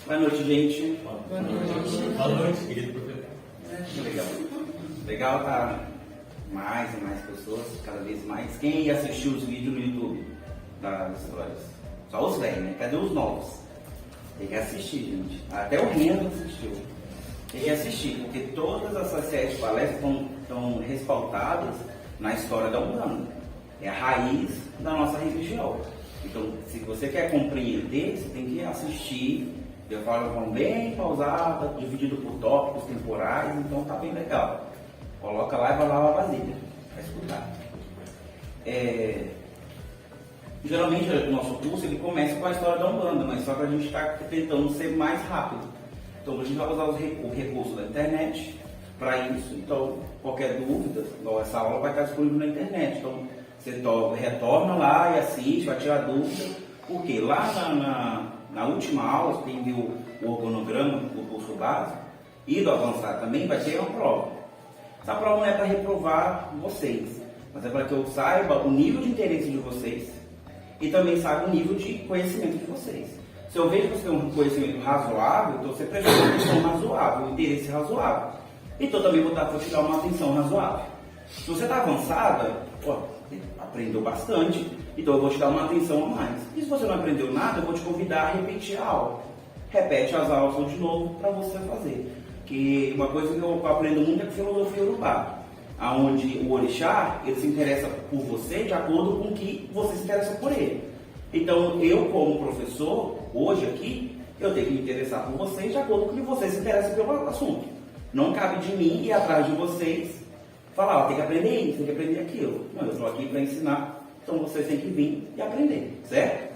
Boa noite, gente. Boa noite. Boa noite, querido professor. Legal. Legal tá mais e mais pessoas, cada vez mais. Quem assistiu os vídeos no YouTube das histórias? Só os velhos, né? Cadê os novos? Tem que assistir, gente. Até o Rendo assistiu. Tem que assistir, porque todas essas 7 palestras estão respaldadas na história da Umbanda. É a raiz da nossa religião. Então, se você quer compreender, você tem que assistir de forma bem pausada, dividido por tópicos temporais, então tá bem legal. Coloca lá e vai lavar a vasilha, vai escutar. Geralmente o nosso curso ele começa com a história da Umbanda, mas só que a gente está tentando ser mais rápido. Então a gente vai usar o recurso da internet para isso. Então, qualquer dúvida, essa aula vai estar disponível na internet. Então, você retorna lá e assiste, vai tirar dúvida, porque lá na última aula, quem viu o organograma do curso básico e do avançado também, vai ter uma prova. Essa prova não é para reprovar vocês, mas é para que eu saiba o nível de interesse de vocês e também saiba o nível de conhecimento de vocês. Se eu vejo que você tem um conhecimento razoável, então você precisa de uma atenção razoável, um interesse razoável. Então também vou te dar uma atenção razoável. Se você está avançada, aprendeu bastante, então eu vou te dar uma atenção a mais. E se você não aprendeu nada, eu vou te convidar a repetir a aula. Repete as aulas de novo para você fazer. Que uma coisa que eu aprendo muito é com filosofia urubá, onde o orixá ele se interessa por você de acordo com o que você se interessa por ele. Então eu, como professor, hoje aqui, eu tenho que me interessar por vocês de acordo com o que vocês se interessam pelo assunto. Não cabe de mim ir atrás de vocês falar, tem que aprender isso, tem que aprender aquilo. Não, eu estou aqui para ensinar, então vocês têm que vir e aprender, certo?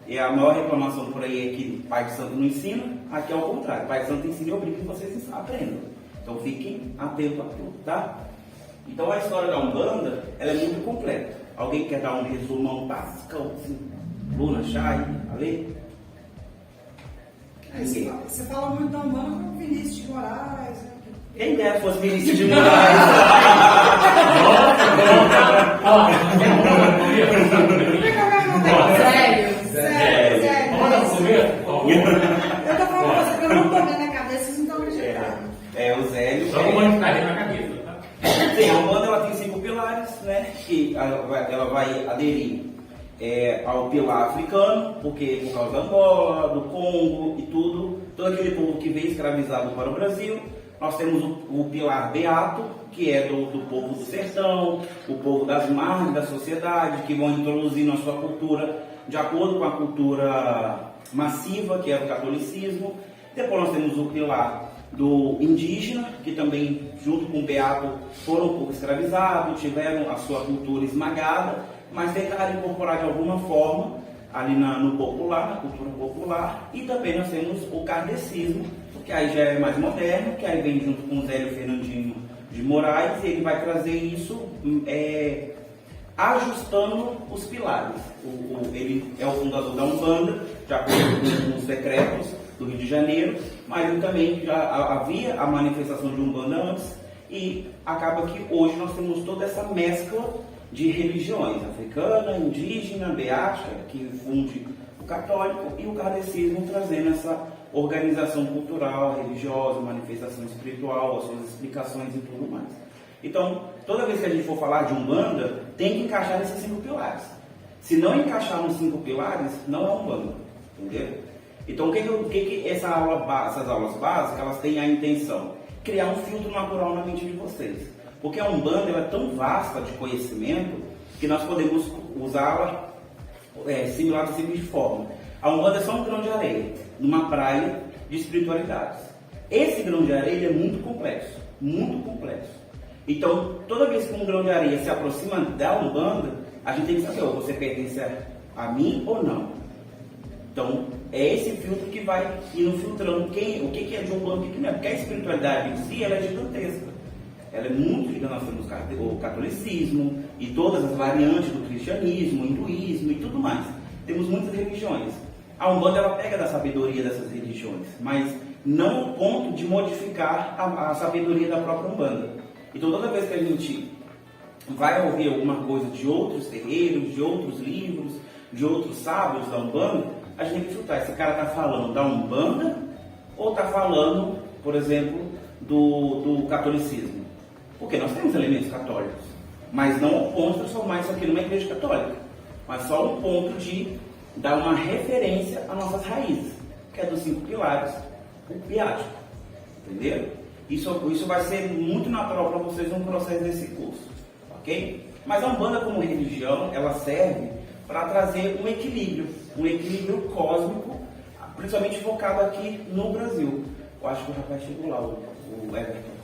E a maior reclamação por aí é que Pai de Santo não ensina, aqui é o contrário, Pai de Santo ensina e obriga que vocês aprendam. Então fiquem atentos a tudo, tá? Então a história da Umbanda, ela é muito completa. Alguém quer dar um resumão básico, assim? Luna, Chay, Ale? Você fala muito da Umbanda com o Vinícius de Moraes, né? Quem dera fosse Vinícius de Moraes? Sério. Eu tô falando pra você que eu não tô vendo a cabeça, vocês não estão acreditando. O Zélio. Só uma ficar na cabeça, tá? Sim, a Umbanda ela tem 5 pilares, né? Que ela vai aderir ao pilar africano, porque por causa da Angola, do Congo e tudo, todo aquele povo que veio escravizado para o Brasil. Nós temos o pilar beato, que é do povo do sertão, o povo das margens da sociedade, que vão introduzir na sua cultura de acordo com a cultura massiva, que é o catolicismo. Depois nós temos o pilar do indígena, que também, junto com o beato, foram um pouco escravizados, tiveram a sua cultura esmagada, mas tentaram incorporar de alguma forma ali no popular, na cultura popular. E também nós temos o kardecismo, que aí já é mais moderno, que aí vem junto com o Zélio Fernandinho de Moraes, e ele vai trazer isso ajustando os pilares. Ele é o fundador da Umbanda, de acordo com os decretos do Rio de Janeiro, mas ele também já havia a manifestação de Umbanda antes, e acaba que hoje nós temos toda essa mescla de religiões, africana, indígena, beata, que funde o católico, e o kardecismo trazendo essa organização cultural, religiosa, manifestação espiritual, as suas explicações e tudo mais. Então, toda vez que a gente for falar de Umbanda, tem que encaixar nesses 5 pilares. Se não encaixar nos 5 pilares, não é Umbanda, entendeu? Então, o que essas aulas básicas, elas têm a intenção? Criar um filtro natural na mente de vocês. Porque a Umbanda ela é tão vasta de conhecimento que nós podemos usá-la similar da seguinte forma. A Umbanda é só um grão de areia, numa praia de espiritualidades. Esse grão de areia é muito complexo, muito complexo. Então, toda vez que um grão de areia se aproxima da Umbanda, a gente tem que saber, você pertence a mim ou não. Então, é esse filtro que vai indo filtrando o que é de Umbanda e o que não é. Porque a espiritualidade em si, ela é gigantesca. Ela é muito gigante. Nós temos o catolicismo e todas as variantes do cristianismo, o hinduísmo e tudo mais. Temos muitas religiões. A Umbanda ela pega da sabedoria dessas religiões, mas não ao ponto de modificar a sabedoria da própria Umbanda. Então toda vez que a gente vai ouvir alguma coisa de outros terreiros, de outros livros, de outros sábios da Umbanda, a gente tem que filtrar. Esse cara está falando da Umbanda ou está falando, por exemplo, do catolicismo? Porque nós temos elementos católicos, mas não ao ponto de transformar isso aqui numa igreja católica, mas só um ponto de dar uma referência às nossas raízes, que é dos 5 pilares, o biático. Entenderam? Isso vai ser muito natural para vocês no processo desse curso, ok? Mas a Umbanda como religião, ela serve para trazer um equilíbrio cósmico, principalmente focado aqui no Brasil. Eu acho que o rapaz chegou lá, o Everton.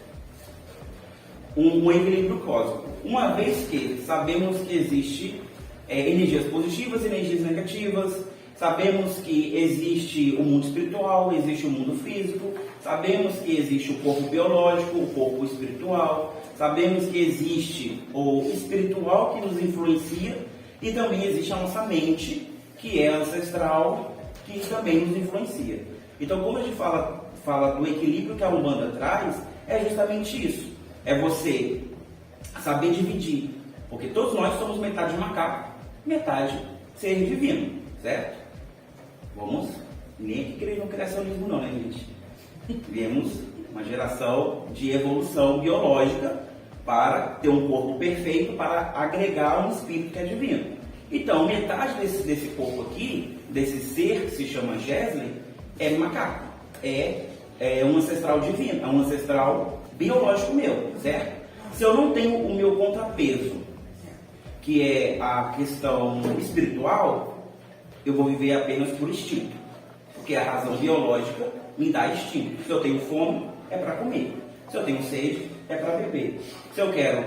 Um equilíbrio cósmico. Uma vez que sabemos que existe energias positivas e energias negativas, sabemos que existe o mundo espiritual, existe o mundo físico, sabemos que existe o corpo biológico, o corpo espiritual, sabemos que existe o espiritual que nos influencia e também existe a nossa mente, que é ancestral, que também nos influencia. Então, como a gente fala do equilíbrio que a Umbanda traz, é justamente isso. É você saber dividir, porque todos nós somos metade macaco, metade ser divino, certo? Vamos, nem aqui querer no criacionismo não, né, gente? Vemos uma geração de evolução biológica para ter um corpo perfeito, para agregar um espírito que é divino. Então, metade desse corpo aqui, desse ser que se chama Gesley, é macaco, é um ancestral divino, é um ancestral biológico meu, certo? Se eu não tenho o meu contrapeso, que é a questão espiritual, eu vou viver apenas por instinto, porque a razão biológica me dá instinto. Se eu tenho fome, é para comer. Se eu tenho sede, é para beber. Se eu quero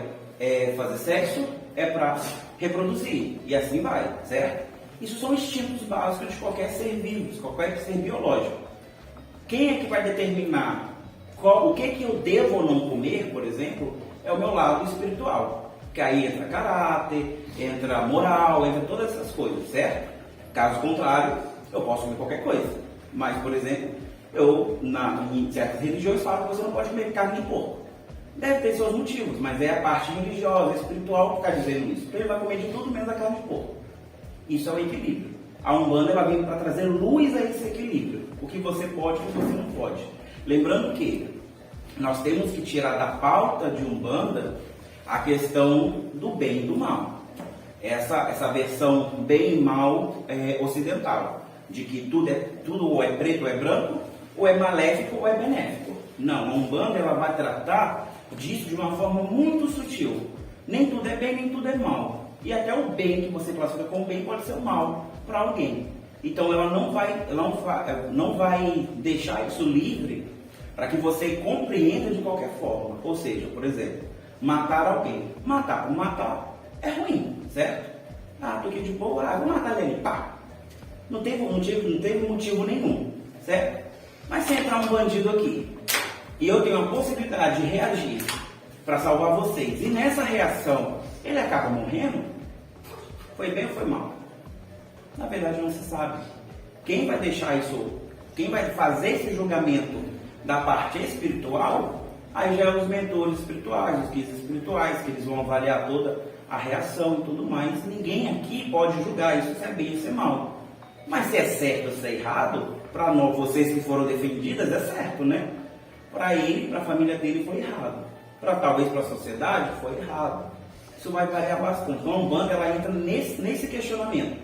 fazer sexo, é para reproduzir. E assim vai, certo? Isso são instintos básicos de qualquer ser vivo, de qualquer ser biológico. Quem é que vai determinar o que eu devo ou não comer, por exemplo, é o meu lado espiritual. Que aí entra caráter, entra moral, entra todas essas coisas, certo? Caso contrário, eu posso comer qualquer coisa. Mas, por exemplo, em certas religiões falam que você não pode comer carne de porco. Deve ter seus motivos, mas é a parte religiosa, espiritual que está dizendo isso. Então ele vai comer de tudo menos a carne de porco. Isso é o equilíbrio. A Umbanda ela vem para trazer luz a esse equilíbrio. O que você pode e o que você não pode. Lembrando que nós temos que tirar da pauta de Umbanda a questão do bem e do mal. Essa versão bem e mal ocidental. De que tudo ou é preto ou é branco, ou é maléfico ou é benéfico. Não, a Umbanda ela vai tratar disso de uma forma muito sutil. Nem tudo é bem, nem tudo é mal. E até o bem que você classifica como bem pode ser o mal para alguém. Então ela não vai deixar isso livre para que você compreenda de qualquer forma. Ou seja, por exemplo, matar alguém. Matar por matar é ruim, certo? Tô aqui de boa, vou matar ele, pá. Não teve motivo nenhum, certo? Mas se entrar um bandido aqui e eu tenho a possibilidade de reagir para salvar vocês, e nessa reação ele acaba morrendo, foi bem ou foi mal? Na verdade não se sabe. Quem vai deixar isso, quem vai fazer esse julgamento da parte espiritual, aí já é os mentores espirituais, os guias espirituais, que eles vão avaliar toda a reação e tudo mais. Ninguém aqui pode julgar isso se é bem ou se é mal. Mas se é certo ou se é errado, para nós, vocês que foram defendidas, é certo, né? Para ele, para a família dele, foi errado. Talvez para a sociedade, foi errado. Isso vai variar bastante. Então, a Umbanda, ela entra nesse questionamento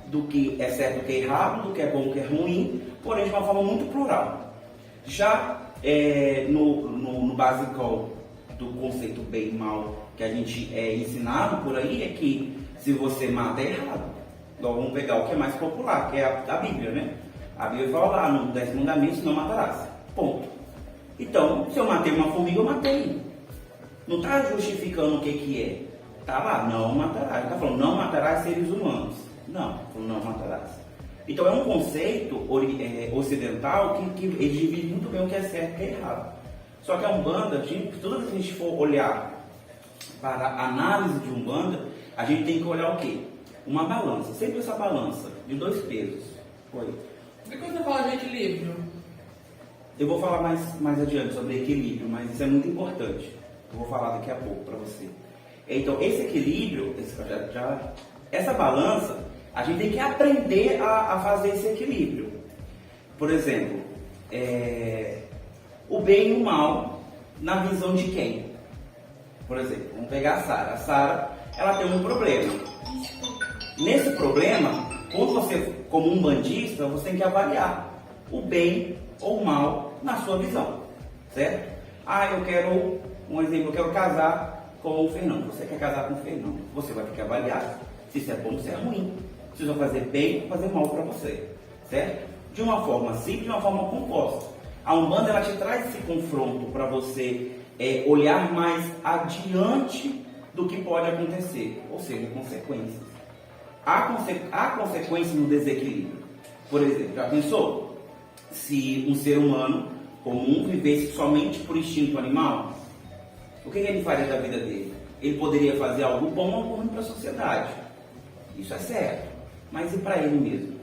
do que é certo, do que é errado, do que é bom, do que é ruim, porém de uma forma muito plural. Já no basicão do conceito bem e mal que a gente é ensinado por aí, é que se você mata, é errado. Então vamos pegar o que é mais popular, que é a Bíblia, né? A Bíblia fala lá no 10 mandamentos, não matarás. Ponto. Então, se eu matei uma formiga, eu matei. Não está justificando o que é. Está lá, não matarás. Está falando, não matarás seres humanos. Não, não matarás. Então é um conceito ocidental que ele divide muito bem o que é certo e o que é errado. Só que a Umbanda, toda vez que a gente for olhar para a análise de Umbanda, a gente tem que olhar o quê? Uma balança, sempre essa balança de 2 pesos. Oi. E quando você fala de equilíbrio? Eu vou falar mais adiante sobre equilíbrio, mas isso é muito importante. Eu vou falar daqui a pouco para você. Então, esse equilíbrio, essa balança, A gente tem que aprender a fazer esse equilíbrio. Por exemplo, o bem e o mal na visão de quem? Por exemplo, vamos pegar a Sara. A Sara, ela tem um problema. Nesse problema, quando você, como um bandista, você tem que avaliar o bem ou o mal na sua visão, certo? Eu quero, um exemplo, eu quero casar com o Fernando. Você quer casar com o Fernando. Você vai ter que avaliar se isso é bom ou se é ruim. Se isso vai fazer bem ou fazer mal para você, certo? De uma forma simples, de uma forma composta. A Umbanda, ela te traz esse confronto para você olhar mais adiante do que pode acontecer, ou seja, consequências. Há consequências no desequilíbrio. Por exemplo, já pensou? Se um ser humano comum vivesse somente por instinto animal, o que ele faria da vida dele? Ele poderia fazer algo bom ou ruim para a sociedade. Isso é certo. Mas e para ele mesmo?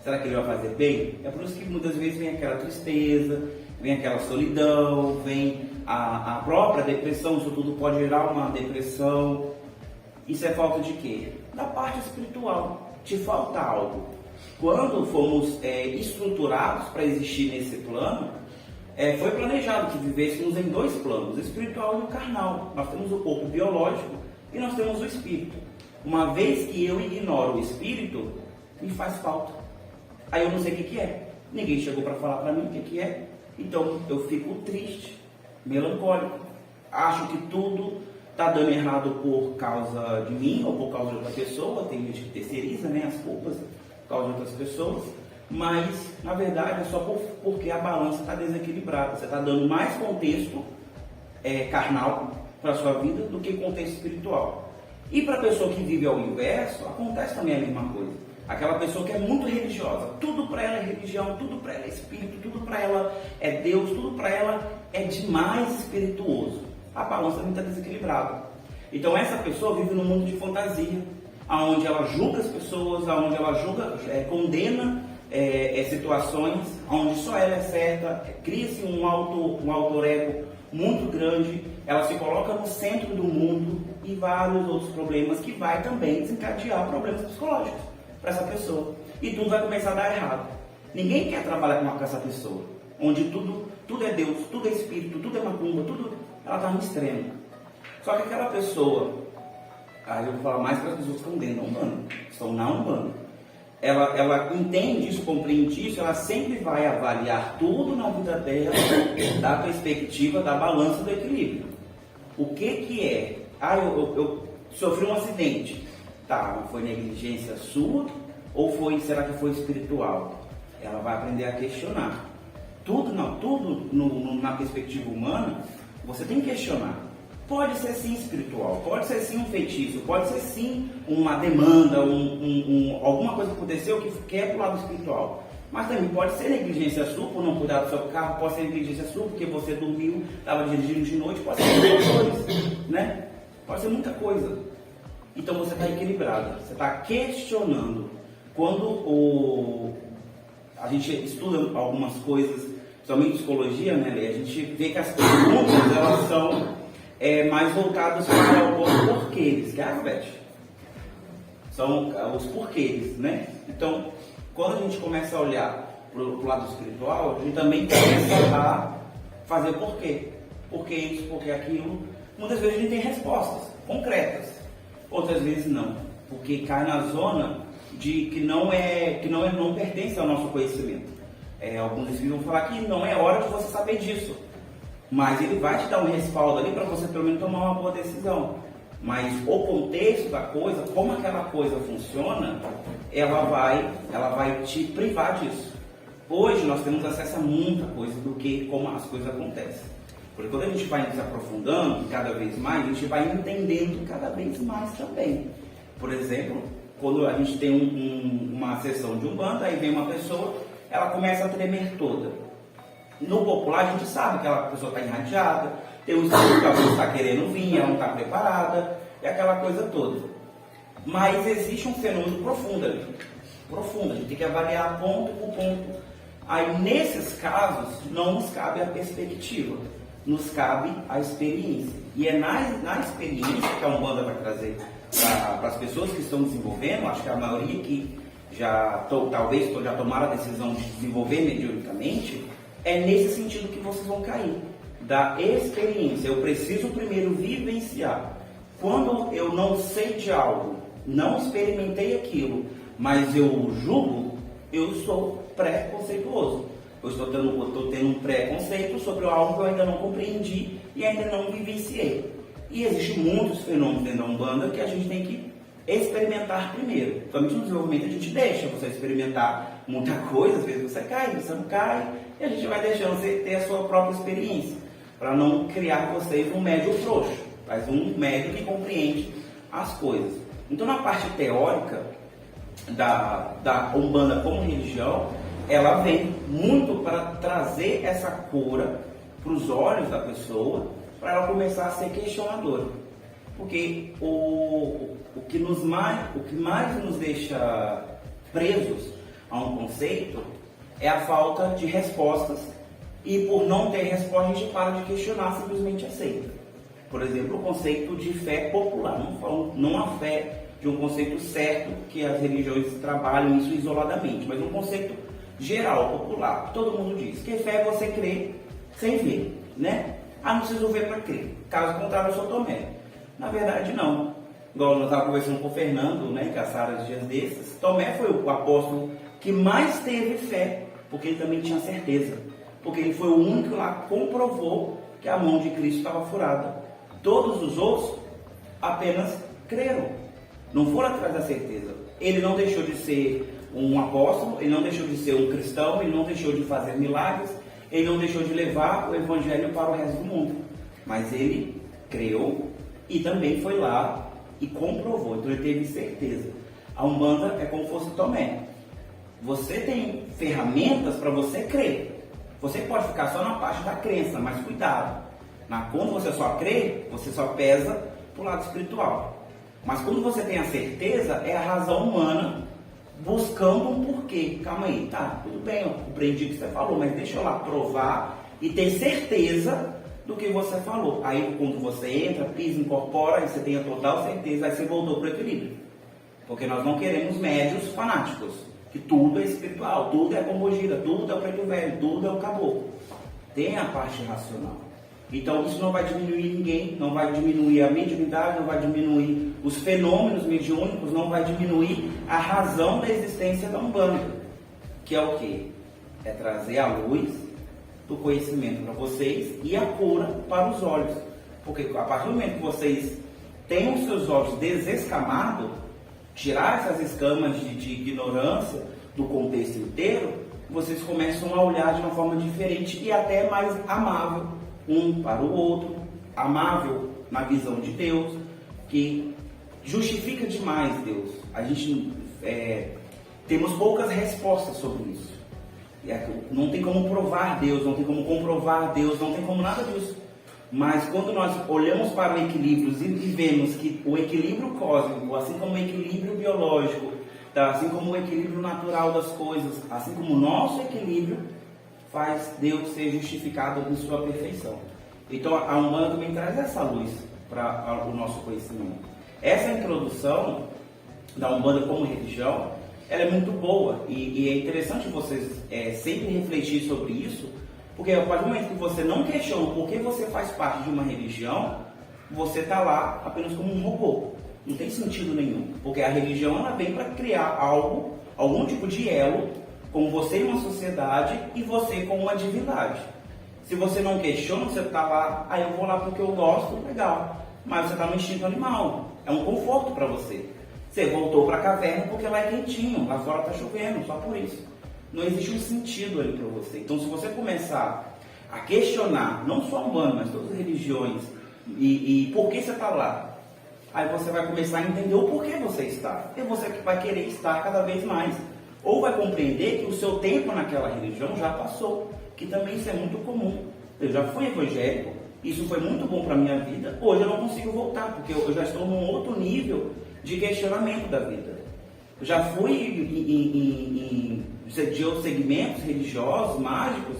Será que ele vai fazer bem? É por isso que muitas vezes vem aquela tristeza, vem aquela solidão, vem a própria depressão. Isso tudo pode gerar uma depressão. Isso é falta de quê? Da parte espiritual. Te falta algo. Quando fomos estruturados para existir nesse plano, foi planejado que vivêssemos em dois planos, o espiritual e o carnal. Nós temos o corpo biológico e nós temos o espírito. Uma vez que eu ignoro o espírito, me faz falta. Aí eu não sei o que é. Ninguém chegou para falar para mim o que é. Então eu fico triste, melancólico. Acho que tudo está dando errado por causa de mim ou por causa de outra pessoa. Tem gente que terceiriza, né, as culpas por causa de outras pessoas. Mas, na verdade, é só porque a balança está desequilibrada. Você está dando mais contexto carnal para a sua vida do que contexto espiritual. E para a pessoa que vive ao inverso, acontece também a mesma coisa. Aquela pessoa que é muito religiosa, tudo para ela é religião, tudo para ela é espírito, tudo para ela é Deus, tudo para ela é demais espirituoso. A balança também está desequilibrada. Então essa pessoa vive num mundo de fantasia, onde ela julga as pessoas, onde ela julga, condena situações, onde só ela é certa, cria-se um alter ego muito grande, ela se coloca no centro do mundo e vários outros problemas que vai também desencadear problemas psicológicos para essa pessoa. E tudo vai começar a dar errado. Ninguém quer trabalhar com essa pessoa, onde tudo é Deus, tudo é espírito, tudo é macumba, ela está no extremo. Só que aquela pessoa, aí eu vou falar mais para as pessoas que estão dentro da Umbanda, estão na Umbanda. Ela entende isso, compreende isso, ela sempre vai avaliar tudo na vida dela da perspectiva da balança do equilíbrio. O que é? Eu sofri um acidente. Tá, foi negligência sua ou será que foi espiritual? Ela vai aprender a questionar. Tudo na perspectiva humana, você tem que questionar. Pode ser sim espiritual, pode ser sim um feitiço, pode ser sim uma demanda, alguma coisa que aconteceu que é pro lado espiritual. Mas também pode ser negligência sua por não cuidar do seu carro, pode ser negligência sua porque você dormiu, estava dirigindo de noite, pode ser muitas coisas, né? Pode ser muita coisa. Então você está equilibrado, você está questionando. Quando a gente estuda algumas coisas, principalmente psicologia, né, a gente vê que as perguntas elas são mais voltadas para os porquês, que é a Beth. São os porquês, né? Então, quando a gente começa a olhar para o lado espiritual, a gente também começa a fazer porquê. Por que isso, por que aquilo. Muitas vezes a gente tem respostas concretas, outras vezes não, porque cai na zona de que não pertence ao nosso conhecimento. Alguns espíritos vão falar que não é hora de você saber disso, mas ele vai te dar um respaldo ali para você pelo menos tomar uma boa decisão. Mas o contexto da coisa, como aquela coisa funciona, ela vai te privar disso. Hoje nós temos acesso a muita coisa do que como as coisas acontecem. Porque quando a gente vai se aprofundando cada vez mais, a gente vai entendendo cada vez mais também. Por exemplo, quando a gente tem uma sessão de Umbanda, aí vem uma pessoa, ela começa a tremer toda. No popular a gente sabe que aquela pessoa está irradiada, tem um espírito que ela não está querendo vir, ela não está preparada, é aquela coisa toda. Mas existe um fenômeno profundo ali. Profundo, a gente tem que avaliar ponto por ponto. Aí nesses casos não nos cabe a perspectiva, nos cabe a experiência. E é na experiência que a Umbanda vai trazer para as pessoas que estão desenvolvendo, acho que a maioria que talvez já tomaram a decisão de desenvolver mediunicamente, é nesse sentido que vocês vão cair, da experiência. Eu preciso primeiro vivenciar. Quando eu não sei de algo, não experimentei aquilo, mas eu julgo, eu sou preconceituoso. Eu estou tendo um preconceito sobre algo que eu ainda não compreendi e ainda não vivenciei. E existem muitos fenômenos dentro da Umbanda que a gente tem que experimentar primeiro. Somente no desenvolvimento a gente deixa você experimentar muita coisa, às vezes você cai, você não cai, e a gente vai deixando você ter a sua própria experiência, para não criar vocês um médio frouxo, mas um médio que compreende as coisas. Então, na parte teórica da Umbanda como religião, ela vem muito para trazer essa cura para os olhos da pessoa, para ela começar a ser questionadora. Porque o que mais nos deixa presos a um conceito é a falta de respostas, e por não ter resposta a gente para de questionar, simplesmente aceita. Por exemplo, o conceito de fé popular, não a fé de um conceito certo, que as religiões trabalham isso isoladamente, mas um conceito geral, popular, todo mundo diz que fé é você crer sem ver, né? Não preciso ver para crer, caso contrário eu sou Tomé. Na verdade não, igual nós estávamos conversando com o Fernando, né, que a Sara dias desses, Tomé foi o apóstolo que mais teve fé, porque ele também tinha certeza, porque ele foi o único que lá comprovou que a mão de Cristo estava furada. Todos os outros apenas creram, não foram atrás da certeza. Ele não deixou de ser um apóstolo, ele não deixou de ser um cristão, ele não deixou de fazer milagres, ele não deixou de levar o evangelho para o resto do mundo, mas ele creu e também foi lá e comprovou, então ele teve certeza. A Umbanda é como se fosse Tomé. Você tem ferramentas para você crer. Você pode ficar só na parte da crença, mas cuidado. Quando você só crê, você só pesa para o lado espiritual. Mas quando você tem a certeza, é a razão humana buscando um porquê. Calma aí, tá, tudo bem, eu compreendi o que você falou, mas deixa eu lá provar e ter certeza do que você falou. Aí quando você entra, pisa, incorpora, aí você tem a total certeza, aí você voltou para o equilíbrio. Porque nós não queremos médios fanáticos, que tudo é espiritual, tudo é pombogira, tudo é o preto velho, tudo é o caboclo. Tem a parte racional. Então isso não vai diminuir ninguém, não vai diminuir a mediunidade, não vai diminuir os fenômenos mediúnicos, não vai diminuir a razão da existência da Umbanda, que é o quê? É trazer a luz do conhecimento para vocês e a cura para os olhos. Porque a partir do momento que vocês têm os seus olhos desescamados, tirar essas escamas de ignorância do contexto inteiro, vocês começam a olhar de uma forma diferente e até mais amável um para o outro, amável na visão de Deus, que justifica demais Deus. A gente temos poucas respostas sobre isso. Não tem como provar Deus, não tem como comprovar Deus, não tem como nada disso. Mas quando nós olhamos para o equilíbrio e vemos que o equilíbrio cósmico, assim como o equilíbrio biológico, assim como o equilíbrio natural das coisas, assim como o nosso equilíbrio, faz Deus ser justificado em sua perfeição. Então a Umbanda também traz essa luz para o nosso conhecimento. Essa introdução da Umbanda como religião, ela é muito boa e é interessante vocês sempre refletir sobre isso, porque a partir do momento que você não questiona por que você faz parte de uma religião, você está lá apenas como um robô. Não tem sentido nenhum, porque a religião ela vem para criar algum tipo de elo com você em uma sociedade e você com uma divindade. Se você não questiona, você está lá, eu vou lá porque eu gosto, legal, mas você está no instinto animal, é um conforto para você. Você voltou para a caverna porque lá é quentinho, lá fora está chovendo, só por isso. Não existe um sentido ali para você. Então, se você começar a questionar, não só a Umbanda, mas todas as religiões, e por que você está lá, aí você vai começar a entender o porquê você está. E você vai querer estar cada vez mais. Ou vai compreender que o seu tempo naquela religião já passou, que também isso é muito comum. Eu já fui evangélico, isso foi muito bom para a minha vida, hoje eu não consigo voltar, porque eu já estou num outro nível de questionamento da vida. Eu já fui de outros segmentos religiosos, mágicos,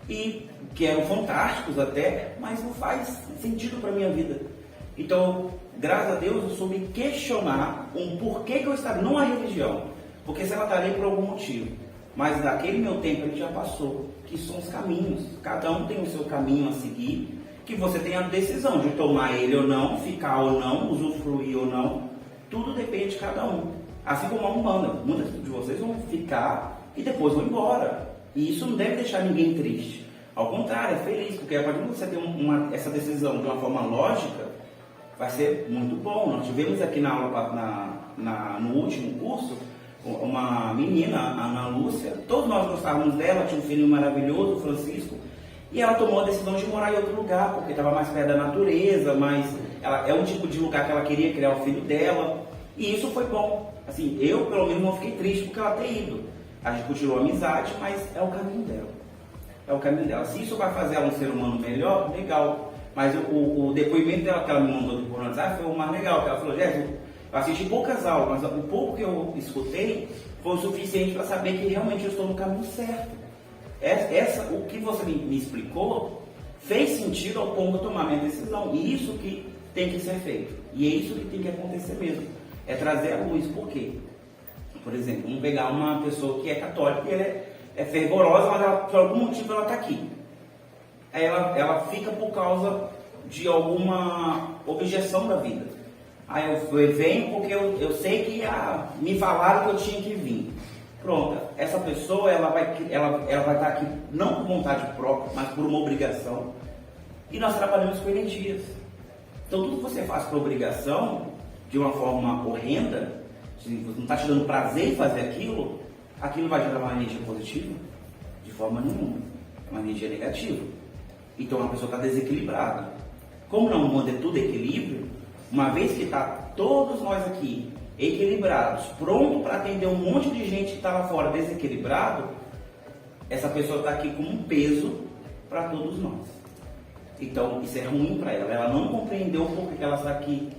e que eram fantásticos até, mas não faz sentido para a minha vida. Então, graças a Deus, eu soube questionar um porquê que eu estava, não a religião, porque se ela está ali por algum motivo. Mas naquele meu tempo a gente já passou, que são os caminhos. Cada um tem o seu caminho a seguir, que você tem a decisão de tomar ele ou não, ficar ou não, usufruir ou não. Tudo depende de cada um. Assim como a Umbanda. Muitos de vocês vão ficar e depois vão embora. E isso não deve deixar ninguém triste. Ao contrário, é feliz, porque a partir do que você tem essa decisão de uma forma lógica, vai ser muito bom. Nós tivemos aqui na aula, no último curso, uma menina, a Ana Lúcia, todos nós gostávamos dela, tinha um filho maravilhoso, o Francisco, e ela tomou a decisão de morar em outro lugar, porque estava mais perto da natureza, mas é um tipo de lugar que ela queria criar o filho dela, e isso foi bom. Assim, eu pelo menos não fiquei triste porque ela ter ido. A gente continuou a amizade, mas é o caminho dela. É o caminho dela. Se isso vai fazer ela um ser humano melhor, legal. Mas o depoimento dela que ela me mandou por WhatsApp foi o mais legal, que ela falou: Jéssica, eu assisti poucas aulas, mas o pouco que eu escutei foi o suficiente para saber que realmente eu estou no caminho certo. O que você me explicou fez sentido ao ponto de tomar minha decisão. E isso que tem que ser feito. E é isso que tem que acontecer mesmo. É trazer a luz. Por quê? Por exemplo, vamos pegar uma pessoa que é católica e ela é fervorosa, mas por algum motivo ela está aqui. Aí ela fica por causa de alguma objeção da vida. Aí eu venho porque eu sei que me falaram que eu tinha que vir. Pronto, essa pessoa ela vai estar aqui não por vontade própria, mas por uma obrigação. E nós trabalhamos com energias. Então tudo que você faz por obrigação, de uma forma horrenda, se você não está te dando prazer em fazer aquilo vai gerar uma energia positiva? De forma nenhuma. É uma energia negativa. Então a pessoa está desequilibrada. Como não manda tudo equilíbrio, uma vez que está todos nós aqui equilibrados, pronto para atender um monte de gente que está lá fora desequilibrado, essa pessoa está aqui com um peso para todos nós. Então isso é ruim para ela. Ela não compreendeu o porquê que ela está aqui.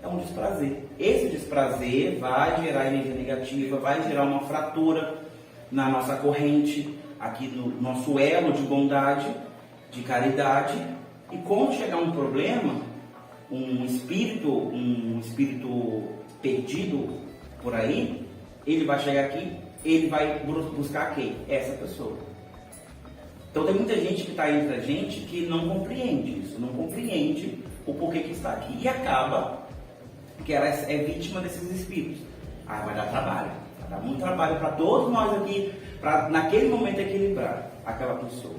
É um desprazer. Esse desprazer vai gerar energia negativa, vai gerar uma fratura na nossa corrente, aqui no nosso elo de bondade, de caridade. E quando chegar um problema, um espírito perdido por aí, ele vai chegar aqui, ele vai buscar quem? Essa pessoa. Então tem muita gente que está entre a gente que não compreende isso, não compreende o porquê que está aqui. E acaba que ela é vítima desses espíritos. Vai dar trabalho, vai dar muito trabalho para todos nós aqui, para naquele momento equilibrar aquela pessoa.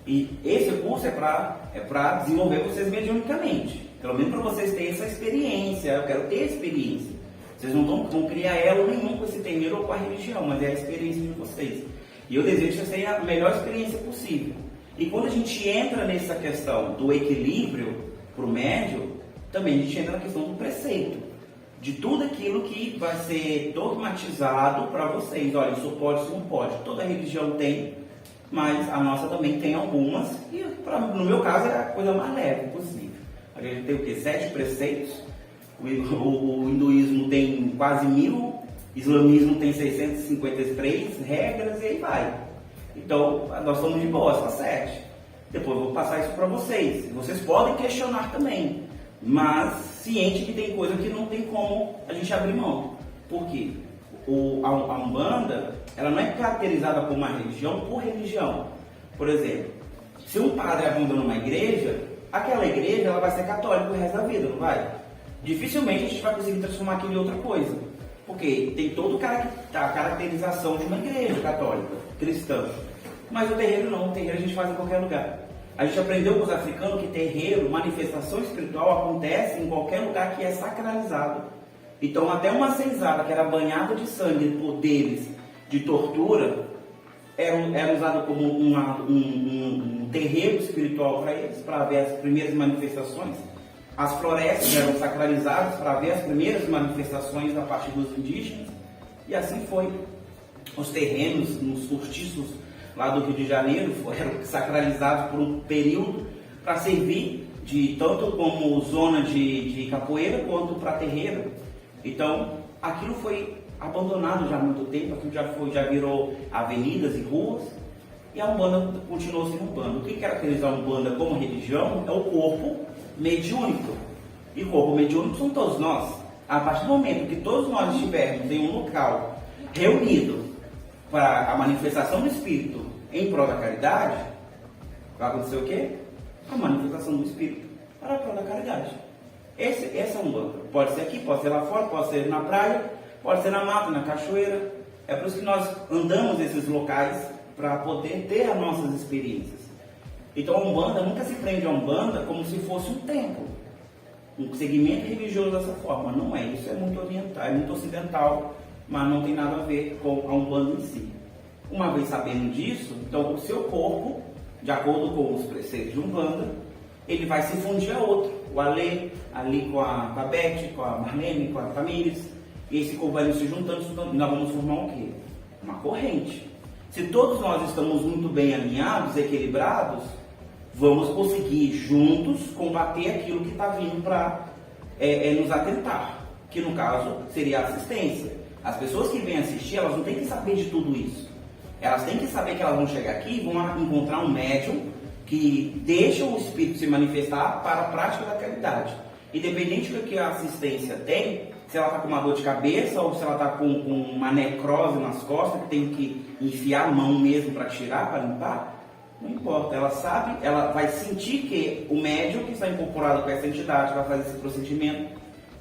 E esse curso é para desenvolver vocês mediunicamente. Pelo menos para vocês terem essa experiência. Eu quero ter experiência. Vocês não vão criar elo nenhum com esse terreiro ou com a religião, mas é a experiência de vocês. E eu desejo que vocês tenham a melhor experiência possível. E quando a gente entra nessa questão do equilíbrio para o médium, também a gente entra na questão do preceito. De tudo aquilo que vai ser dogmatizado para vocês. Olha, isso pode, isso não pode. Toda religião tem, mas a nossa também tem algumas. E no meu caso é a coisa mais leve possível. A gente tem o quê? 7 preceitos. O hinduísmo tem quase 1000. Islamismo tem 653 regras e aí vai. Então, nós estamos de boa, só 7. Depois eu vou passar isso para vocês. Vocês podem questionar também, mas ciente que tem coisa que não tem como a gente abrir mão. Por quê? A Umbanda, ela não é caracterizada por uma religião por religião. Por exemplo, se um padre abandona uma igreja, aquela igreja ela vai ser católica o resto da vida, não vai? Dificilmente a gente vai conseguir transformar aquilo em outra coisa. Porque tem toda a caracterização de uma igreja católica, cristã. Mas o terreiro não, o terreiro a gente faz em qualquer lugar. A gente aprendeu com os africanos que terreiro, manifestação espiritual acontece em qualquer lugar que é sacralizado. Então até uma senzala que era banhada de sangue por deles de tortura, era usado como um terreiro espiritual para eles, para ver as primeiras manifestações. As florestas eram sacralizadas para ver as primeiras manifestações da parte dos indígenas, e assim foi. Os terrenos nos cortiços lá do Rio de Janeiro foram sacralizados por um período para servir tanto como zona de capoeira quanto para terreiro. Então aquilo foi abandonado já há muito tempo, aquilo já virou avenidas e ruas, e a Umbanda continuou sendo Umbanda. O que caracteriza a Umbanda como religião é o corpo mediúnico. E corpo mediúnico são todos nós. A partir do momento que todos nós estivermos em um local reunido para a manifestação do Espírito em prol da caridade, vai acontecer o quê? A manifestação do Espírito para a prol da caridade. Essa é um Umbanda. Pode ser aqui, pode ser lá fora, pode ser na praia, pode ser na mata, na cachoeira. É por isso que nós andamos nesses locais para poder ter as nossas experiências. Então a Umbanda nunca se prende a Umbanda como se fosse um templo, um segmento religioso dessa forma. Não é, isso é muito oriental, é muito ocidental, mas não tem nada a ver com a Umbanda em si. Uma vez sabendo disso, então o seu corpo, de acordo com os preceitos de Umbanda, ele vai se fundir a outro. O Alê, ali com a Beth, com a Marlene, com a Tamires, e esse corpo vai se juntando, e nós vamos formar o quê? Uma corrente. Se todos nós estamos muito bem alinhados, equilibrados, vamos conseguir juntos combater aquilo que está vindo para nos atentar, que no caso seria a assistência. As pessoas que vêm assistir, elas não têm que saber de tudo isso. Elas têm que saber que elas vão chegar aqui e vão encontrar um médium que deixa o espírito se manifestar para a prática da caridade. Independente do que a assistência tem, se ela está com uma dor de cabeça ou se ela está com uma necrose nas costas, que tem que enfiar a mão mesmo para tirar, para limpar, não importa. Ela sabe, ela vai sentir que o médium que está incorporado com essa entidade vai fazer esse procedimento,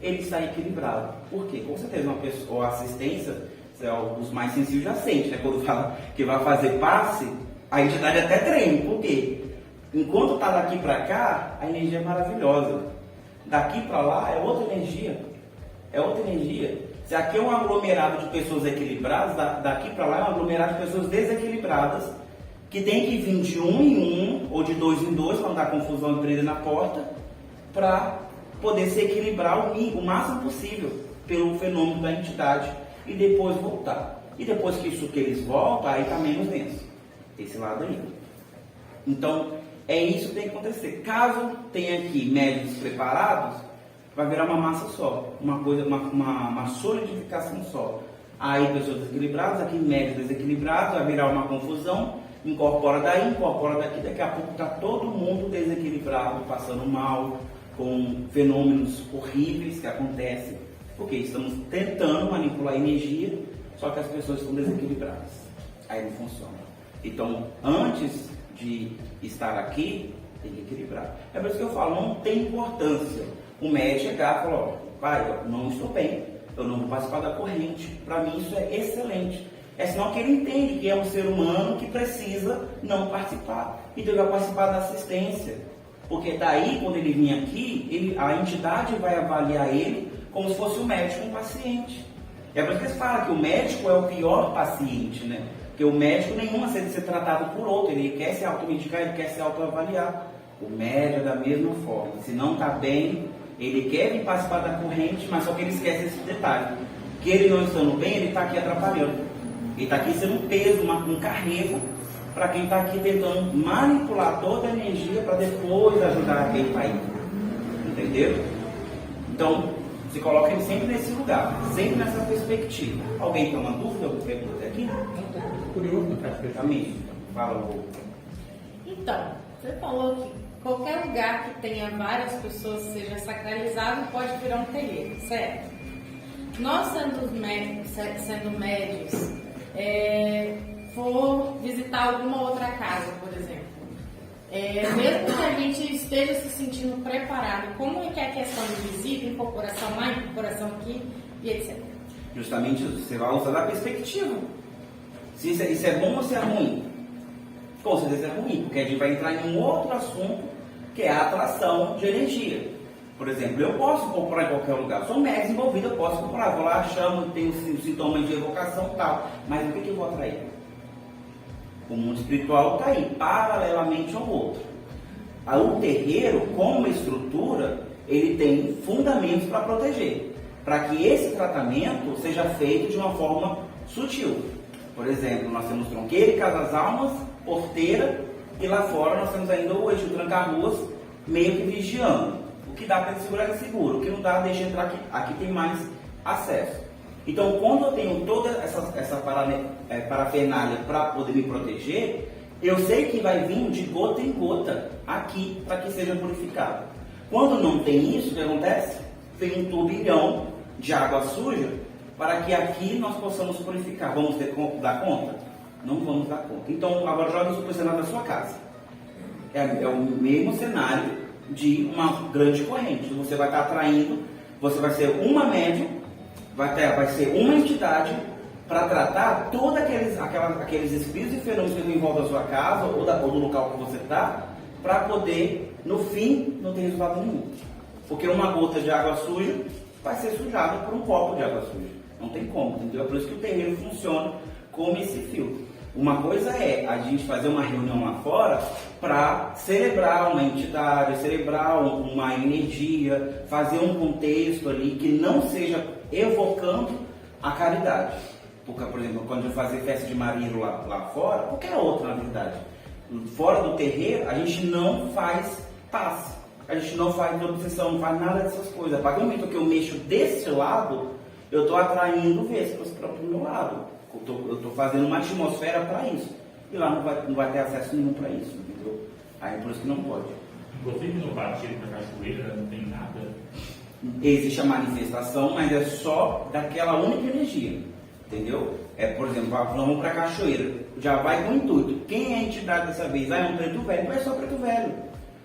ele está equilibrado. Por quê? Com certeza uma pessoa, a assistência, os mais sensíveis já sente, né? Quando fala que vai fazer passe, a entidade até treme. Por quê? Enquanto está daqui para cá, a energia é maravilhosa. Daqui para lá é outra energia. É outra energia. Se aqui é um aglomerado de pessoas equilibradas, daqui para lá é um aglomerado de pessoas desequilibradas, que tem que vir de um em um, ou de dois em dois, para não dar confusão e prender na porta, para poder se equilibrar o máximo possível pelo fenômeno da entidade e depois voltar. E depois que eles voltam, aí está menos denso. Esse lado aí. Então, é isso que tem que acontecer. Caso tenha aqui médios preparados, vai virar uma massa só, uma solidificação só. Aí pessoas desequilibradas, aqui médios desequilibrados, vai virar uma confusão, incorpora daí, incorpora daqui, daqui a pouco está todo mundo desequilibrado, passando mal, com fenômenos horríveis que acontecem, porque estamos tentando manipular a energia, só que as pessoas estão desequilibradas. Aí não funciona. Então, antes de estar aqui, tem que equilibrar. É por isso que eu falo, não tem importância o médico chegar e falar, ó, pai, eu não estou bem, eu não vou participar da corrente. Para mim isso é excelente. É sinal que ele entende que é um ser humano que precisa não participar. Então ele vai participar da assistência. Porque daí, quando ele vir aqui, a entidade vai avaliar ele como se fosse o médico um paciente. É por isso que eles falam que o médico é o pior paciente, né? Porque o médico nenhum aceita ser tratado por outro, ele quer se automedicar, ele quer se autoavaliar. O médico é da mesma forma. Se não está bem, ele quer vir participar da corrente, mas só que ele esquece esse detalhe. Que ele não estando bem, ele está aqui atrapalhando. Ele está aqui sendo um peso, um carrego, para quem está aqui tentando manipular toda a energia para depois ajudar quem está aí. Entendeu? Então, se coloca ele sempre nesse lugar, sempre nessa perspectiva. Alguém tem uma dúvida? Eu pergunto até aqui. Curioso, não faz perfeito. Amigo, fala o. Então, você falou que qualquer lugar que tenha várias pessoas, seja sacralizado, pode virar um terreiro, certo? Nós, sendo médios, for visitar alguma outra casa, por exemplo, mesmo que a gente esteja se sentindo preparado, como é que é a questão de visita, incorporação lá, incorporação aqui e etc. Justamente isso, você vai usar da perspectiva. Se isso é bom ou se é ruim? Com certeza é ruim, porque a gente vai entrar em um outro assunto, que é a atração de energia. Por exemplo, eu posso comprar em qualquer lugar, sou médico envolvido, eu posso comprar, vou lá, chamo, tenho sintomas de evocação e tal, mas o que eu vou atrair? O mundo espiritual está aí, paralelamente ao outro. O terreiro, como estrutura, ele tem fundamentos para proteger, para que esse tratamento seja feito de uma forma sutil. Por exemplo, nós temos tronqueira e casa das almas, porteira, e lá fora nós temos ainda o eixo tranca-ruas, meio que vigiando. O que dá para segurar é seguro, o que não dá, deixa entrar aqui. Aqui tem mais acesso. Então, quando eu tenho toda essa parafernália para poder me proteger, eu sei que vai vir de gota em gota aqui para que seja purificado. Quando não tem isso, o que acontece? Vem um turbilhão de água suja para que aqui nós possamos purificar. Vamos dar conta? Não vamos dar conta. Então, agora joga isso para o cenário da sua casa. É o mesmo cenário de uma grande corrente. Você vai estar atraindo, você vai ser uma médium, vai ser uma entidade para tratar todos aqueles espíritos e fenômenos que envolvem a sua casa ou do local que você está, para poder, no fim, não ter resultado nenhum. Porque uma gota de água suja vai ser sujada por um copo de água suja. Não tem como, entendeu? É por isso que o terreiro funciona como esse filtro. Uma coisa é a gente fazer uma reunião lá fora para celebrar uma entidade, celebrar uma energia, fazer um contexto ali que não seja evocando a caridade. Porque, por exemplo, quando eu fazer festa de marinheiro lá fora, qualquer outra na verdade, fora do terreiro, a gente não faz passe, a gente não faz obsessão, não faz nada dessas coisas. A partir do momento que eu mexo desse lado, eu estou atraindo vespas para o meu lado. Eu estou fazendo uma atmosfera para isso. E lá não vai ter acesso nenhum para isso, entendeu? Aí por isso que não pode. Inclusive no Batismo da Cachoeira não tem nada. Existe a manifestação, mas é só daquela única energia, entendeu? Por exemplo, vamos para a cachoeira, já vai com o intuito. Quem é a entidade dessa vez? É um preto velho, vai só preto velho.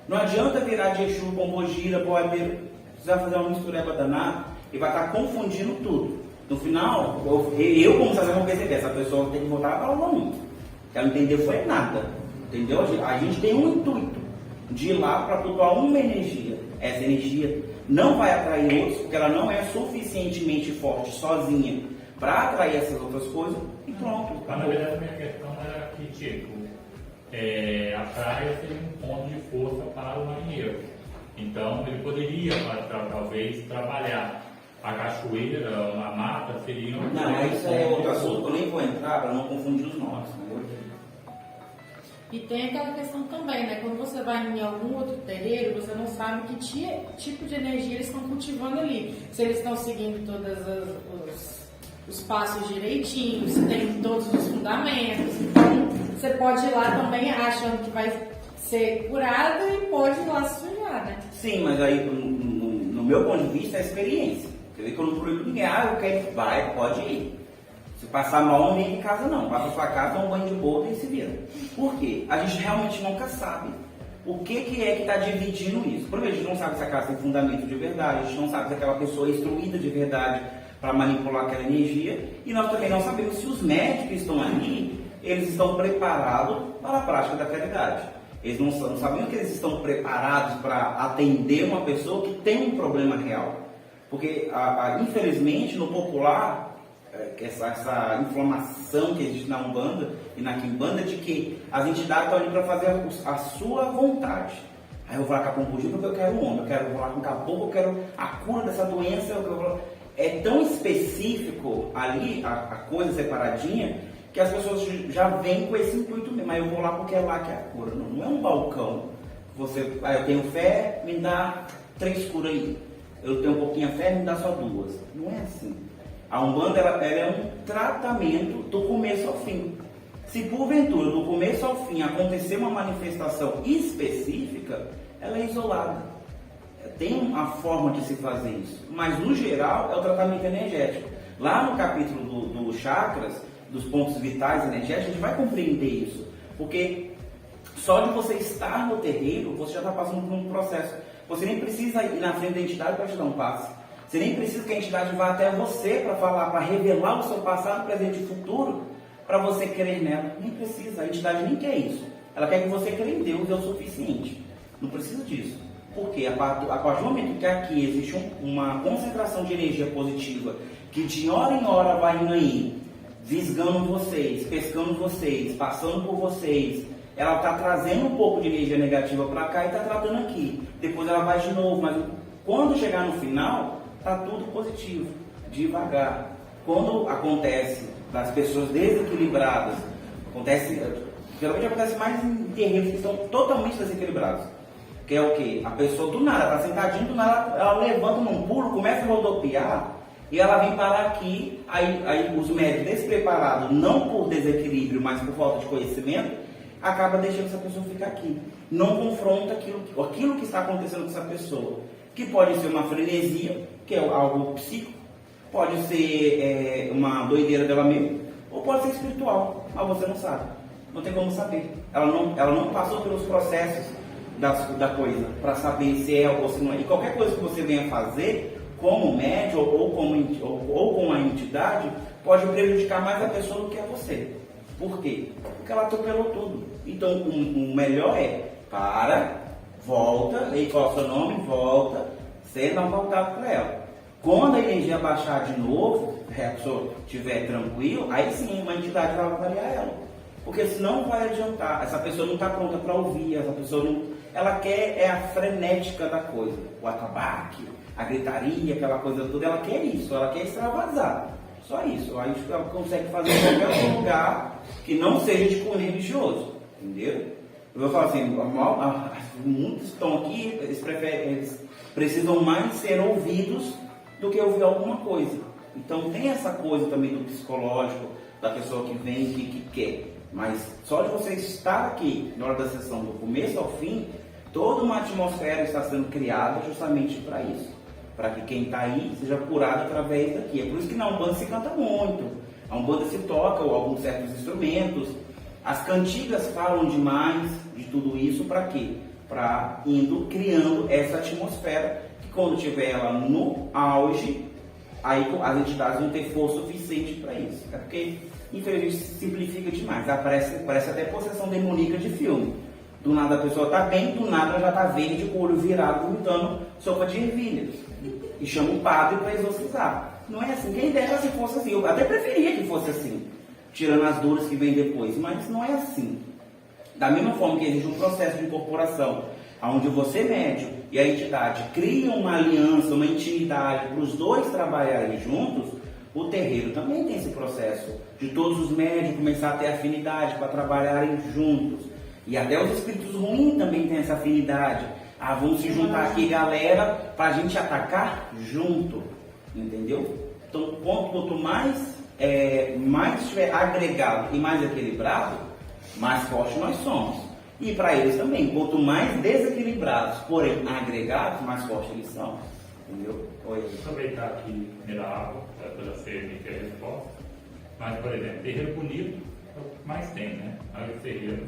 Não adianta virar de Exu, Pombogira, Boadeiro, você vai fazer uma mistureba danada e vai estar confundindo tudo. No final, eu como sacerdote vou perceber, essa pessoa tem que voltar a falar muito. Ela não entendeu foi nada, entendeu? A gente tem um intuito de ir lá para flutuar uma energia. Essa energia não vai atrair outros, porque ela não é suficientemente forte sozinha para atrair essas outras coisas, e pronto. Mas na verdade a minha questão era que, tipo, a praia seria um ponto de força para o marinheiro. Então ele poderia, talvez, trabalhar. A cachoeira, a mata seriam... Não, isso é outro assunto, eu nem vou entrar para não confundir os nomes. E tem aquela questão também, né? Quando você vai em algum outro terreiro, você não sabe que tipo de energia eles estão cultivando ali. Se eles estão seguindo todos os passos direitinho, se tem todos os fundamentos. Então, você pode ir lá também achando que vai ser curado e pode ir lá se sujar, né? Sim, mas aí, no meu ponto de vista, é a experiência. Quer dizer que eu não proíbo ninguém, eu quero, vai, pode ir. Se passar mal, não vem em casa não. Vai pra sua casa, dá um banho de boca e se vira. Por quê? A gente realmente nunca sabe o que é que está dividindo isso. Por exemplo, a gente não sabe se a casa tem fundamento de verdade, a gente não sabe se aquela pessoa é instruída de verdade para manipular aquela energia, e nós também não sabemos se os médicos que estão ali, eles estão preparados para a prática da caridade. Eles não sabem que eles estão preparados para atender uma pessoa que tem um problema real. Porque, infelizmente, no popular, essa inflamação que existe na Umbanda e na Quimbanda, de que as entidades estão ali para fazer a sua vontade. Aí eu vou lá com a Pombogira porque eu quero um homem, eu vou lá com o caboclo, eu quero a cura dessa doença. É tão específico ali, a coisa separadinha, que as pessoas já vêm com esse intuito mesmo. Mas eu vou lá porque é lá que é a cura. Não é um balcão. Eu tenho fé, me dá 3 curas aí. Eu tenho um pouquinho de fé, me dá só 2. Não é assim. A Umbanda ela é um tratamento do começo ao fim. Se porventura, do começo ao fim, acontecer uma manifestação específica, ela é isolada. Tem uma forma de se fazer isso. Mas, no geral, é o tratamento energético. Lá no capítulo dos chakras, dos pontos vitais energéticos, a gente vai compreender isso. Porque só de você estar no terreiro, você já está passando por um processo. Você nem precisa ir na frente da entidade para te dar um passe. Você nem precisa que a entidade vá até você para falar, para revelar o seu passado, presente e futuro, para você crer nela. Nem precisa, a entidade nem quer isso. Ela quer que você creia em Deus, é o suficiente. Não precisa disso. Porque a partir do momento que aqui existe uma concentração de energia positiva, que de hora em hora vai indo aí, visgando vocês, pescando vocês, passando por vocês, ela está trazendo um pouco de energia negativa para cá e está tratando aqui. Depois ela vai de novo, mas quando chegar no final, está tudo positivo, devagar. Quando acontece das pessoas desequilibradas, geralmente acontece mais em terrenos que estão totalmente desequilibrados. Que é o quê? A pessoa do nada, está sentadinha, do nada, ela levanta num pulo, começa a rodopiar, e ela vem parar aqui, aí os médicos despreparados, não por desequilíbrio, mas por falta de conhecimento, acaba deixando essa pessoa ficar aqui. Não confronta aquilo que está acontecendo com essa pessoa, que pode ser uma frenesia, que é algo psíquico, pode ser uma doideira dela mesma, ou pode ser espiritual, mas você não sabe, não tem como saber. Ela não passou pelos processos da coisa para saber se é ou se não é. E qualquer coisa que você venha fazer como médium ou com a entidade pode prejudicar mais a pessoa do que a você. Por quê? Porque ela atropelou tudo. Então o melhor é volta, e qual é o seu nome, volta, você dá um contato para ela. Quando a energia baixar de novo, a pessoa estiver tranquilo, aí sim uma entidade vai avaliar ela. Porque senão não vai adiantar. Essa pessoa não está pronta para ouvir, essa pessoa não. Ela quer a frenética da coisa, o atabaque, a gritaria, aquela coisa toda, ela quer isso, ela quer extravasar. Só isso. Aí ela consegue fazer em qualquer outro lugar que não seja de cunho religioso. Entendeu? Eu vou falar assim, muitos estão aqui, eles precisam mais ser ouvidos do que ouvir alguma coisa. Então tem essa coisa também do psicológico, da pessoa que vem que quer. Mas só de você estar aqui, na hora da sessão, do começo ao fim, toda uma atmosfera está sendo criada justamente para isso. Para que quem está aí seja curado através daqui. É por isso que na Umbanda se canta muito. A Umbanda se toca alguns certos instrumentos. As cantigas falam demais de tudo isso para quê? Para criando essa atmosfera que quando tiver ela no auge, aí as entidades vão ter força suficiente para isso. É porque, infelizmente, se simplifica demais. Parece até possessão demoníaca de filme. Do nada a pessoa está bem, do nada ela já está verde, com o olho virado, vomitando sopa de ervilhas. E chama um padre para exorcizar. Não é assim. Quem dera se fosse assim. Eu até preferia que fosse assim. Tirando as dores que vêm depois. Mas não é assim. Da mesma forma que existe um processo de incorporação, onde você, médium, e a entidade criam uma aliança, uma intimidade para os dois trabalharem juntos, o terreiro também tem esse processo de todos os médios começar a ter afinidade para trabalharem juntos. E até os espíritos ruins também têm essa afinidade. Vamos se juntar aqui, galera, para a gente atacar junto. Entendeu? Então, quanto mais estiver agregado e mais equilibrado, mais forte nós somos. E para eles também, quanto mais desequilibrados, porém agregados, mais fortes eles são. Entendeu? Vou aproveitar aqui primeira água, para já ser a resposta. Mas, por exemplo, terreiro bonito é o que mais tem, né? Os terreiros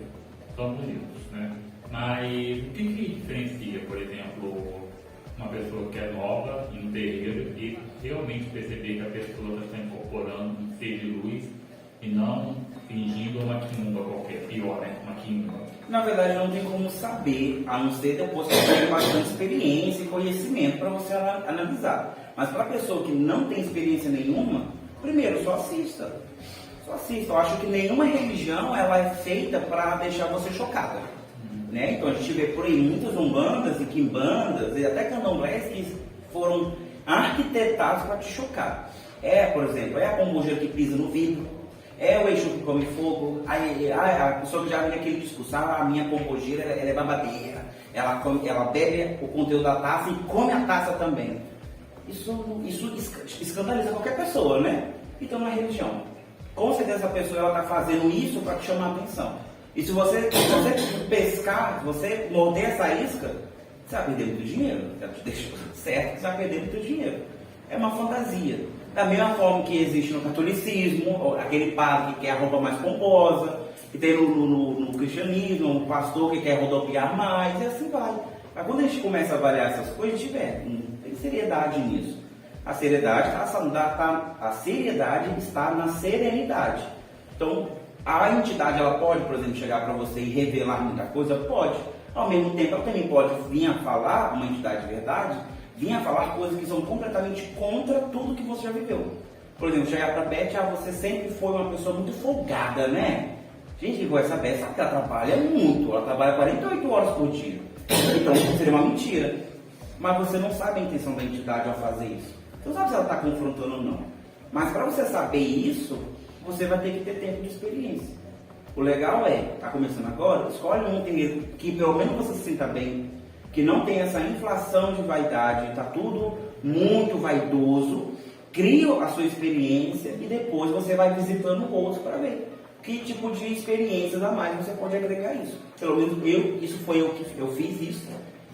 são bonitos, né? Mas o que diferencia, por exemplo, uma pessoa que é nova em um terreiro e realmente perceber que a pessoa está incorporando um ser de luz e não fingindo uma quimumba qualquer, pior, né? Uma quimumba. Na verdade, não tem como saber, a não ser depois que você tem bastante experiência e conhecimento para você analisar. Mas para a pessoa que não tem experiência nenhuma, primeiro, só assista. Só assista. Eu acho que nenhuma religião ela é feita para deixar você chocada. Né? Então a gente vê por aí muitas umbandas e quimbandas e até candomblés que foram arquitetados para te chocar. Por exemplo, a pombogira que pisa no vidro, o Exu que come fogo, a pessoa que já vem aquele discurso, a minha pombogira ela é babadeira, ela bebe o conteúdo da taça e come a taça também. Isso escandaliza qualquer pessoa, né? Então não é religião. Com certeza a pessoa está fazendo isso para te chamar a atenção. E se você pescar, se você morder essa isca, você vai perder muito dinheiro. Ela te deixa certo que você vai perder muito dinheiro. É uma fantasia. Da mesma forma que existe no catolicismo, aquele padre que quer a roupa mais pomposa, que tem no cristianismo, um pastor que quer rodopiar mais, e assim vai. Mas quando a gente começa a avaliar essas coisas, a gente vê, tem seriedade nisso. A seriedade está na serenidade. Então, a entidade, ela pode, por exemplo, chegar para você e revelar muita coisa? Pode. Ao mesmo tempo, ela também pode vir a falar, uma entidade de verdade, vir a falar coisas que são completamente contra tudo que você já viveu. Por exemplo, chegar para a Beth, você sempre foi uma pessoa muito folgada, né? Gente que conhece a Beth sabe que ela trabalha muito, ela trabalha 48 horas por dia. Então, seria uma mentira. Mas você não sabe a intenção da entidade ao fazer isso. Você não sabe se ela está confrontando ou não. Mas para você saber isso, você vai ter que ter tempo de experiência. O legal está começando agora, escolhe um terreiro que pelo menos você se sinta bem, que não tem essa inflação de vaidade, está tudo muito vaidoso, cria a sua experiência e depois você vai visitando outros para ver. que tipo de experiências a mais você pode agregar isso. Pelo menos eu fiz isso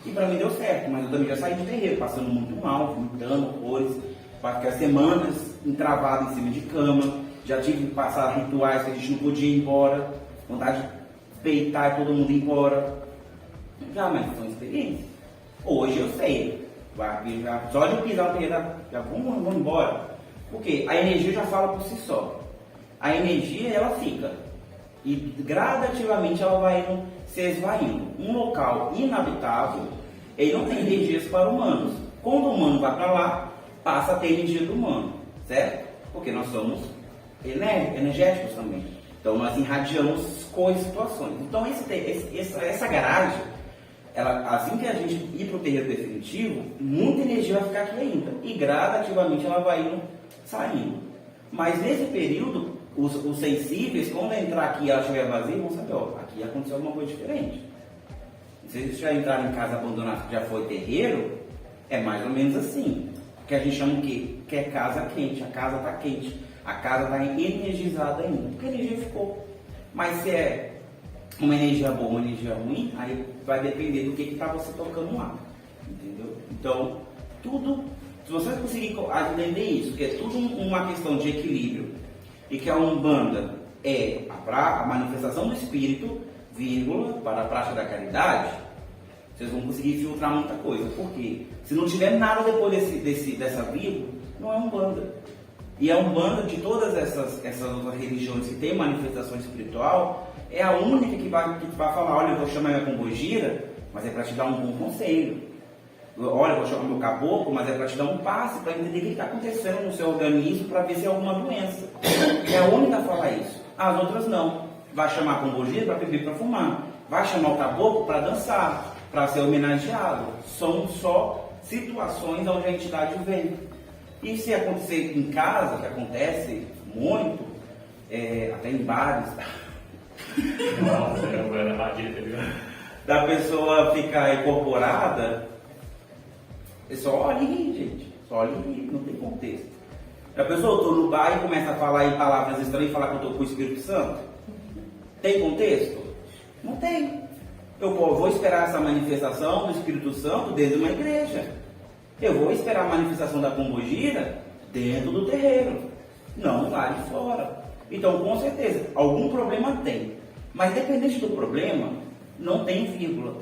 e para mim deu certo, mas eu também já saí de terreiro, passando muito mal, vomitando, horrores, para ficar semanas entravado em cima de cama, já tive que passar rituais que a gente não podia ir embora, vontade de peitar e todo mundo ir embora. Já, mas são experiências. Hoje eu sei, só de eu pisar no terreiro, já vamos embora. Porque a energia já fala por si só. A energia, ela fica. E gradativamente ela vai se esvaindo. Um local inabitável, ele não tem energias para humanos. Quando o humano vai para lá, passa a ter energia do humano. Certo? Porque nós somos energéticos também. Então nós irradiamos coisas, situações. Então essa garagem, assim que a gente ir para o terreiro definitivo, muita energia vai ficar aqui ainda. E gradativamente ela vai indo, saindo. Mas nesse período, os sensíveis, quando entrar aqui e ela estiver vazia, vão saber, ó, aqui aconteceu alguma coisa diferente. Se eles já entraram em casa abandonada que já foi terreiro, é mais ou menos assim. Que a gente chama o quê? Que é casa quente, a casa está quente, a casa está energizada ainda, porque a energia ficou. Mas se é uma energia boa, uma energia ruim, aí vai depender do que está você tocando lá, entendeu? Então, tudo, se você conseguir entender isso, que é tudo uma questão de equilíbrio, e que a Umbanda é a manifestação do espírito, vírgula, para a prática da caridade, vocês vão conseguir filtrar muita coisa. Por quê? Se não tiver nada depois dessa vírgula, não é Umbanda. E a Umbanda, de todas essas outras religiões que tem manifestação espiritual, é a única que vai falar, olha, eu vou chamar minha pombogira, mas é para te dar um bom conselho. Olha, eu vou chamar meu caboclo, mas é para te dar um passe, para entender o que está acontecendo no seu organismo, para ver se é alguma doença. É a única a falar isso. As outras não. Vai chamar a pombogira para beber, para fumar. Vai chamar o caboclo para dançar, para ser homenageado. São só situações onde a entidade vem. E se acontecer em casa, que acontece muito, até em bares, Nossa, eu era radita, viu? da pessoa ficar incorporada, é só olha e ri, gente. Só olha e ri, não tem contexto. A pessoa, eu estou no bar e começa a falar em palavras estranhas e falar que eu estou com o Espírito Santo. Tem contexto? Não tem. Eu vou esperar essa manifestação do Espírito Santo dentro de uma igreja. Eu vou esperar a manifestação da pombogira dentro do terreiro, não lá de fora. Então, com certeza, algum problema tem. Mas dependente do problema, não tem vírgula.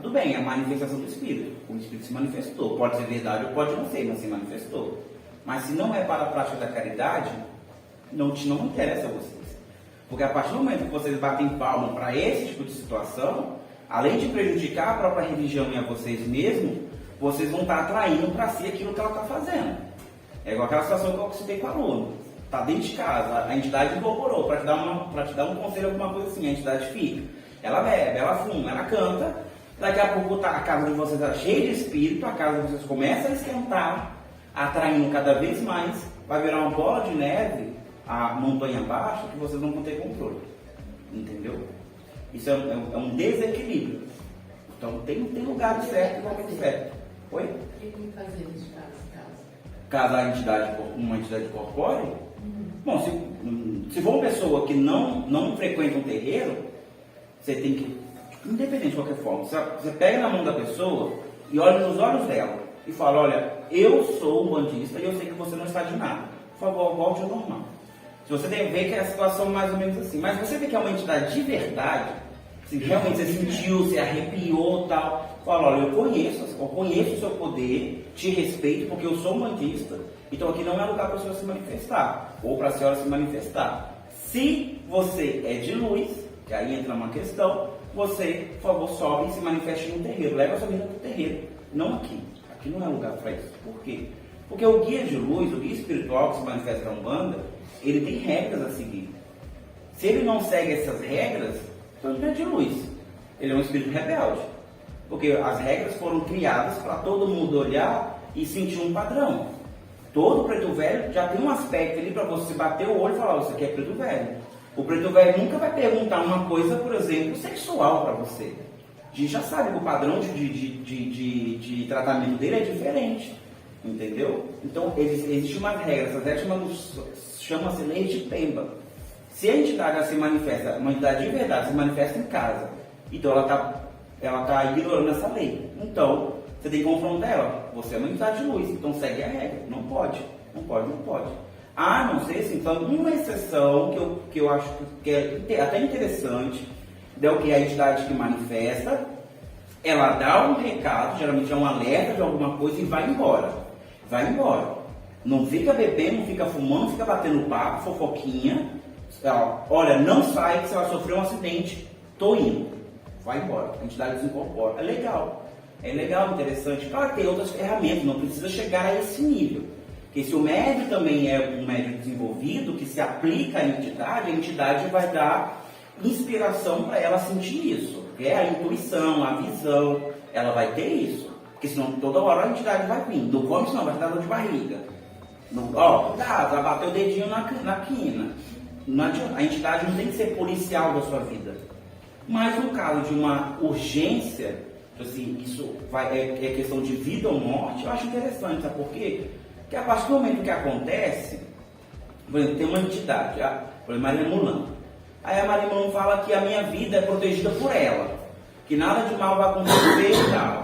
Tudo bem, é a manifestação do Espírito. O Espírito se manifestou. Pode ser verdade ou pode não ser, mas se manifestou. Mas se não é para a prática da caridade, não interessa a vocês. Porque a partir do momento que vocês batem palma para esse tipo de situação, além de prejudicar a própria religião e a vocês mesmos, vocês vão estar atraindo para si aquilo que ela está fazendo. É igual aquela situação que eu citei com o aluno. Está dentro de casa, a entidade incorporou para te dar um conselho, alguma coisa assim, a entidade fica. Ela bebe, ela fuma, ela canta, daqui a pouco a casa de vocês está cheia de espírito, a casa de vocês começa a esquentar, atraindo cada vez mais, vai virar uma bola de neve, a montanha abaixo, que vocês não vão ter controle. Entendeu? Isso é um desequilíbrio. Então tem lugar certo e momento certo. Oi? O que fazer nesse caso? Caso uma entidade incorpore? Bom, se for uma pessoa que não frequenta um terreiro, você tem que, independente de qualquer forma, você pega na mão da pessoa e olha nos olhos dela e fala, olha, eu sou um bandista e eu sei que você não está de nada. Por favor, volte ao normal. Se você vê que é a situação mais ou menos assim, mas você vê que é uma entidade de verdade, se realmente você sentiu, se arrepiou e tal, fala, olha, eu conheço o seu poder, te respeito porque eu sou um bandista, então aqui não é lugar para a senhora se manifestar, ou para a senhora se manifestar. Se você é de luz, que aí entra uma questão, você, por favor, sobe e se manifeste no terreiro, leva a sua vida para o terreiro, não aqui. Aqui não é lugar para isso. Por quê? Porque o guia de luz, o guia espiritual que se manifesta na Umbanda, ele tem regras a seguir. Se ele não segue essas regras, então ele não é de luz. Ele é um espírito rebelde. Porque as regras foram criadas para todo mundo olhar e sentir um padrão. Todo preto velho já tem um aspecto ali para você bater o olho e falar, isso aqui é preto velho. O preto velho nunca vai perguntar uma coisa, por exemplo, sexual para você. A gente já sabe que o padrão de tratamento dele é diferente. Entendeu? Então, existe uma regra, essa regra chama-se lei de Pemba. Se a entidade ela se manifesta, uma entidade de verdade se manifesta em casa, então ela tá ignorando essa lei. Então, você tem que confrontar ela. Você é uma entidade de luz, então segue a regra. Não pode. A não ser, assim, então, uma exceção que eu acho que é até interessante, é o que a entidade que manifesta, ela dá um recado, geralmente é um alerta de alguma coisa e vai embora. Não fica bebendo, não fica fumando, não fica batendo papo, fofoquinha. Olha, não sai que você vai sofrer um acidente. Tô indo. Vai embora. A entidade desincorpora. É legal, interessante. Claro que tem outras ferramentas, não precisa chegar a esse nível. Porque se o médium também é um médium desenvolvido, que se aplica à entidade, a entidade vai dar inspiração para ela sentir isso. Que é a intuição, a visão. Ela vai ter isso. Porque senão toda hora a entidade vai vir. Não come, senão vai dar dor de barriga. Vai bater o dedinho na quina. A entidade não tem que ser policial da sua vida. Mas no caso de uma urgência, assim, isso é questão de vida ou morte, eu acho interessante, sabe por quê? Porque a partir do momento que acontece, por exemplo, tem uma entidade, por exemplo, Maria Mulan. Aí a Maria Mulan fala que a minha vida é protegida por ela, que nada de mal vai acontecer e tal.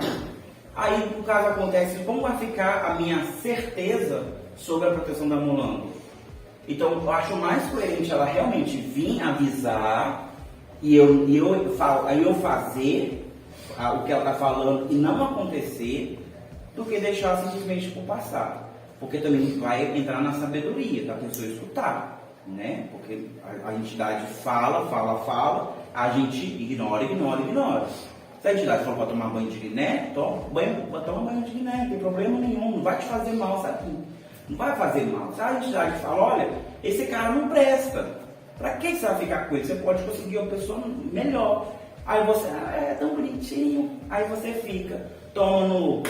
Aí, no caso acontece, como vai ficar a minha certeza sobre a proteção da Mulan? Então, eu acho mais coerente ela realmente vir avisar e eu fazer o que ela está falando e não acontecer, do que deixar simplesmente por passar. Porque também vai entrar na sabedoria da pessoa escutar, né? Porque a entidade fala, a gente ignora. Se a entidade falou para tomar banho de guiné, toma banho de guiné, não tem problema nenhum, não vai te fazer mal, sabe? Não vai fazer mal. Se a entidade fala, olha, esse cara não presta, para que você vai ficar com ele? Você pode conseguir uma pessoa melhor. Aí você, é tão bonitinho, aí você fica, toma no...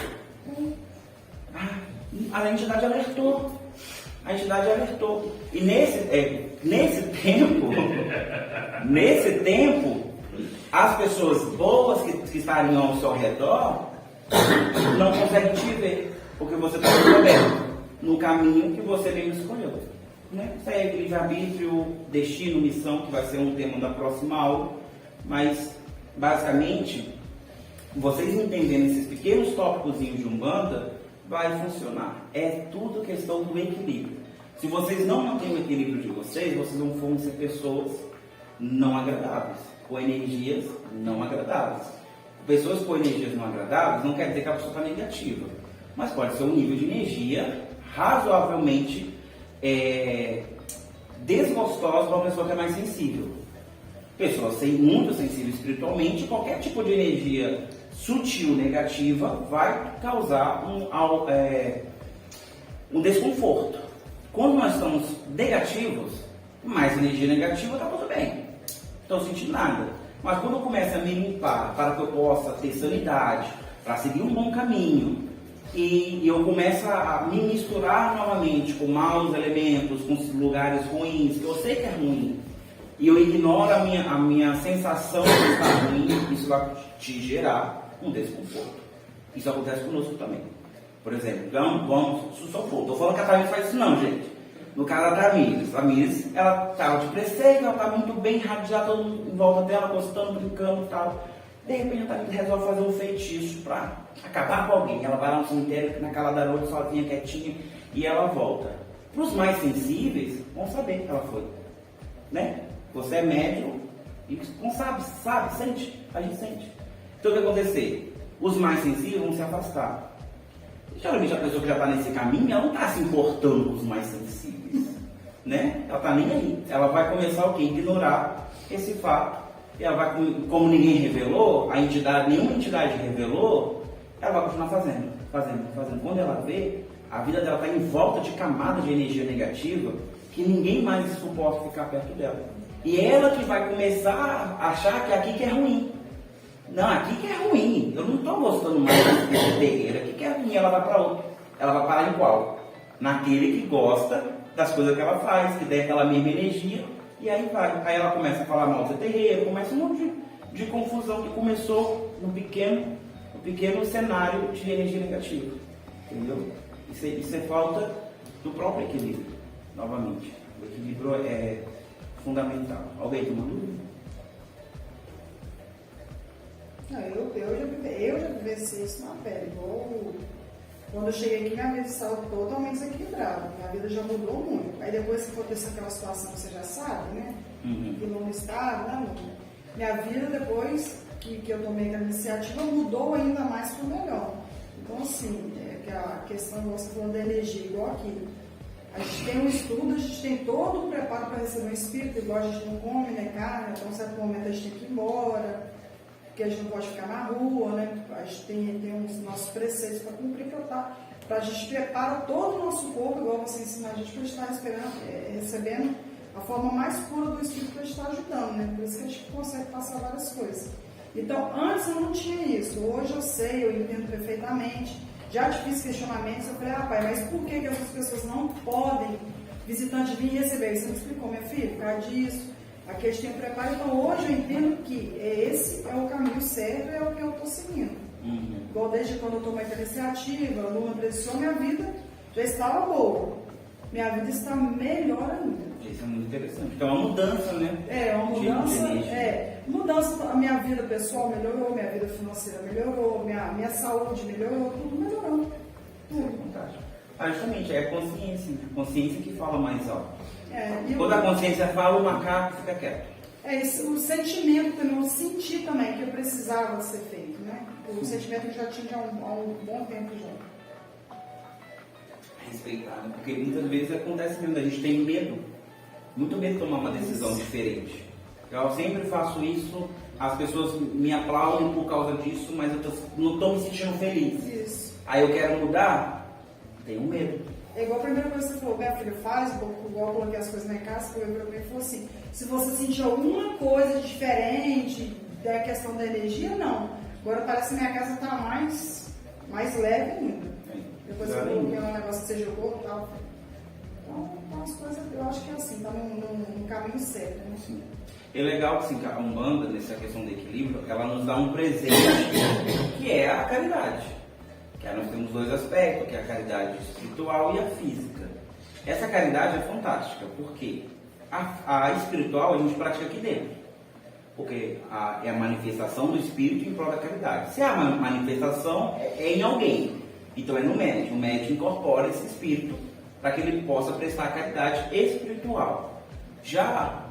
A entidade alertou. E nesse tempo, as pessoas boas que estariam ao seu redor não conseguem te ver, porque você está no caminho que você mesmo escolheu. Né? Segue livre-arbítrio, destino, missão, que vai ser um tema da próxima aula, mas basicamente, vocês entendendo esses pequenos tópicos de Umbanda, vai funcionar. É tudo questão do equilíbrio. Se vocês não mantêm o equilíbrio de vocês vão fornecer pessoas não agradáveis, com energias não agradáveis. Pessoas com energias não agradáveis não quer dizer que a pessoa está negativa, mas pode ser um nível de energia razoavelmente desgostosa para uma pessoa que é mais sensível. Pessoas muito sensíveis espiritualmente, qualquer tipo de energia sutil negativa vai causar um desconforto. Quando nós estamos negativos, mais energia negativa, está tudo bem. Não estou sentindo nada. Mas quando eu começo a me limpar para que eu possa ter sanidade, para seguir um bom caminho, e eu começo a me misturar novamente com maus elementos, com lugares ruins, que eu sei que é ruim, e eu ignoro a minha sensação de estar ruim, isso vai te gerar um desconforto. Isso acontece conosco também. Por exemplo, estou falando que a Tamires faz isso não, gente. No caso da Tamires, ela estava de preceito, ela está muito bem, radiada, todo mundo em volta dela, gostando, brincando e tal. De repente a Tamires resolve fazer um feitiço para acabar com alguém. Ela vai lá no cemitério, naquela da noite, sozinha, quietinha, e ela volta. Para os mais sensíveis, vão saber que ela foi. Né? Você é médium e não sabe, sente, a gente sente. Então o que vai acontecer? Os mais sensíveis vão se afastar. Geralmente a pessoa que já está nesse caminho, ela não está se importando com os mais sensíveis. Né? Ela está nem aí. Ela vai começar o quê? Ignorar esse fato. E ela vai, como ninguém revelou, nenhuma entidade revelou, ela vai continuar fazendo. Quando ela vê, a vida dela está em volta de camada de energia negativa que ninguém mais suporta ficar perto dela. E ela que vai começar a achar que aqui que é ruim. Não, aqui que é ruim. Eu não estou gostando mais desse terreiro. Aqui que é ruim. Ela vai para outro. Ela vai parar em qual? Naquele que gosta das coisas que ela faz, que tem aquela mesma energia. E aí vai. Aí ela começa a falar mal do terreiro. Começa um monte de confusão que começou no pequeno cenário de energia negativa. Entendeu? Isso é falta do próprio equilíbrio. Novamente. O equilíbrio fundamental. Alguém tem uma dúvida? Não, eu já vivenciei isso na pele. Igual quando eu cheguei aqui, minha vida estava totalmente desequilibrada. Minha vida já mudou muito. Aí depois que aconteceu aquela situação, você já sabe, né? Que não estava, né? Minha vida, depois que eu tomei aquela iniciativa, mudou ainda mais para o melhor. Então, assim, que a questão que você falou da energia, igual aqui. A gente tem um estudo, a gente tem todo o preparo para receber um espírito, igual a gente não come, né, carne, então, em certo momento a gente tem que ir embora, porque a gente não pode ficar na rua, né? A gente tem os nossos preceitos para cumprir, para a gente preparar todo o nosso corpo, igual você ensina a gente, para estar recebendo a forma mais pura do espírito para estar ajudando, né? Por isso que a gente consegue passar várias coisas. Então, antes eu não tinha isso, hoje eu sei, eu entendo perfeitamente. Já te fiz questionamentos, eu falei, pai, mas por que essas pessoas não podem, visitante, vir receber? Você me explicou, minha filha, por causa disso, aqui a gente tem um preparo. Então hoje eu entendo que esse é o caminho certo, é o que eu estou seguindo. Igual desde quando eu tomei aquela iniciativa, a Luna precisou, minha vida já estava boa. Minha vida está melhor ainda. Isso é muito interessante. Então é uma mudança, né? É, uma mudança. Mudança, a minha vida pessoal melhorou, minha vida financeira melhorou, minha saúde melhorou, tudo melhorou. Isso é fantástico. Justamente, é a consciência. A consciência que fala mais alto. Quando a consciência fala, o macaco fica quieto. O sentimento também, eu senti também que eu precisava ser feito, né? O sentimento que eu já tinha há um bom tempo já. Respeitar, né? Porque muitas vezes acontece mesmo, a gente tem medo. Muito medo de tomar uma decisão diferente. Eu sempre faço isso, as pessoas me aplaudem por causa disso, mas eu não estou me sentindo feliz. Isso. Aí eu quero mudar, tenho medo. É igual a primeira coisa que você falou, minha filha, faz, igual eu coloquei as coisas na casa, eu virei e falou assim, se você sentir alguma coisa diferente da questão da energia, não. Agora parece que minha casa está mais leve ainda. Depois eu coloquei um negócio que você jogou e tal. Então, as coisas, eu acho que é assim, está no caminho certo, né? Sim. É legal que assim, a Umbanda, nessa questão do equilíbrio, ela nos dá um presente que é a caridade. Que nós temos dois aspectos, que é a caridade espiritual e a física. Essa caridade é fantástica, porque a espiritual a gente pratica aqui dentro. Porque é a manifestação do espírito em prol da caridade. Se a manifestação é em alguém, então é no médium. O médium incorpora esse espírito para que ele possa prestar a caridade espiritual. Já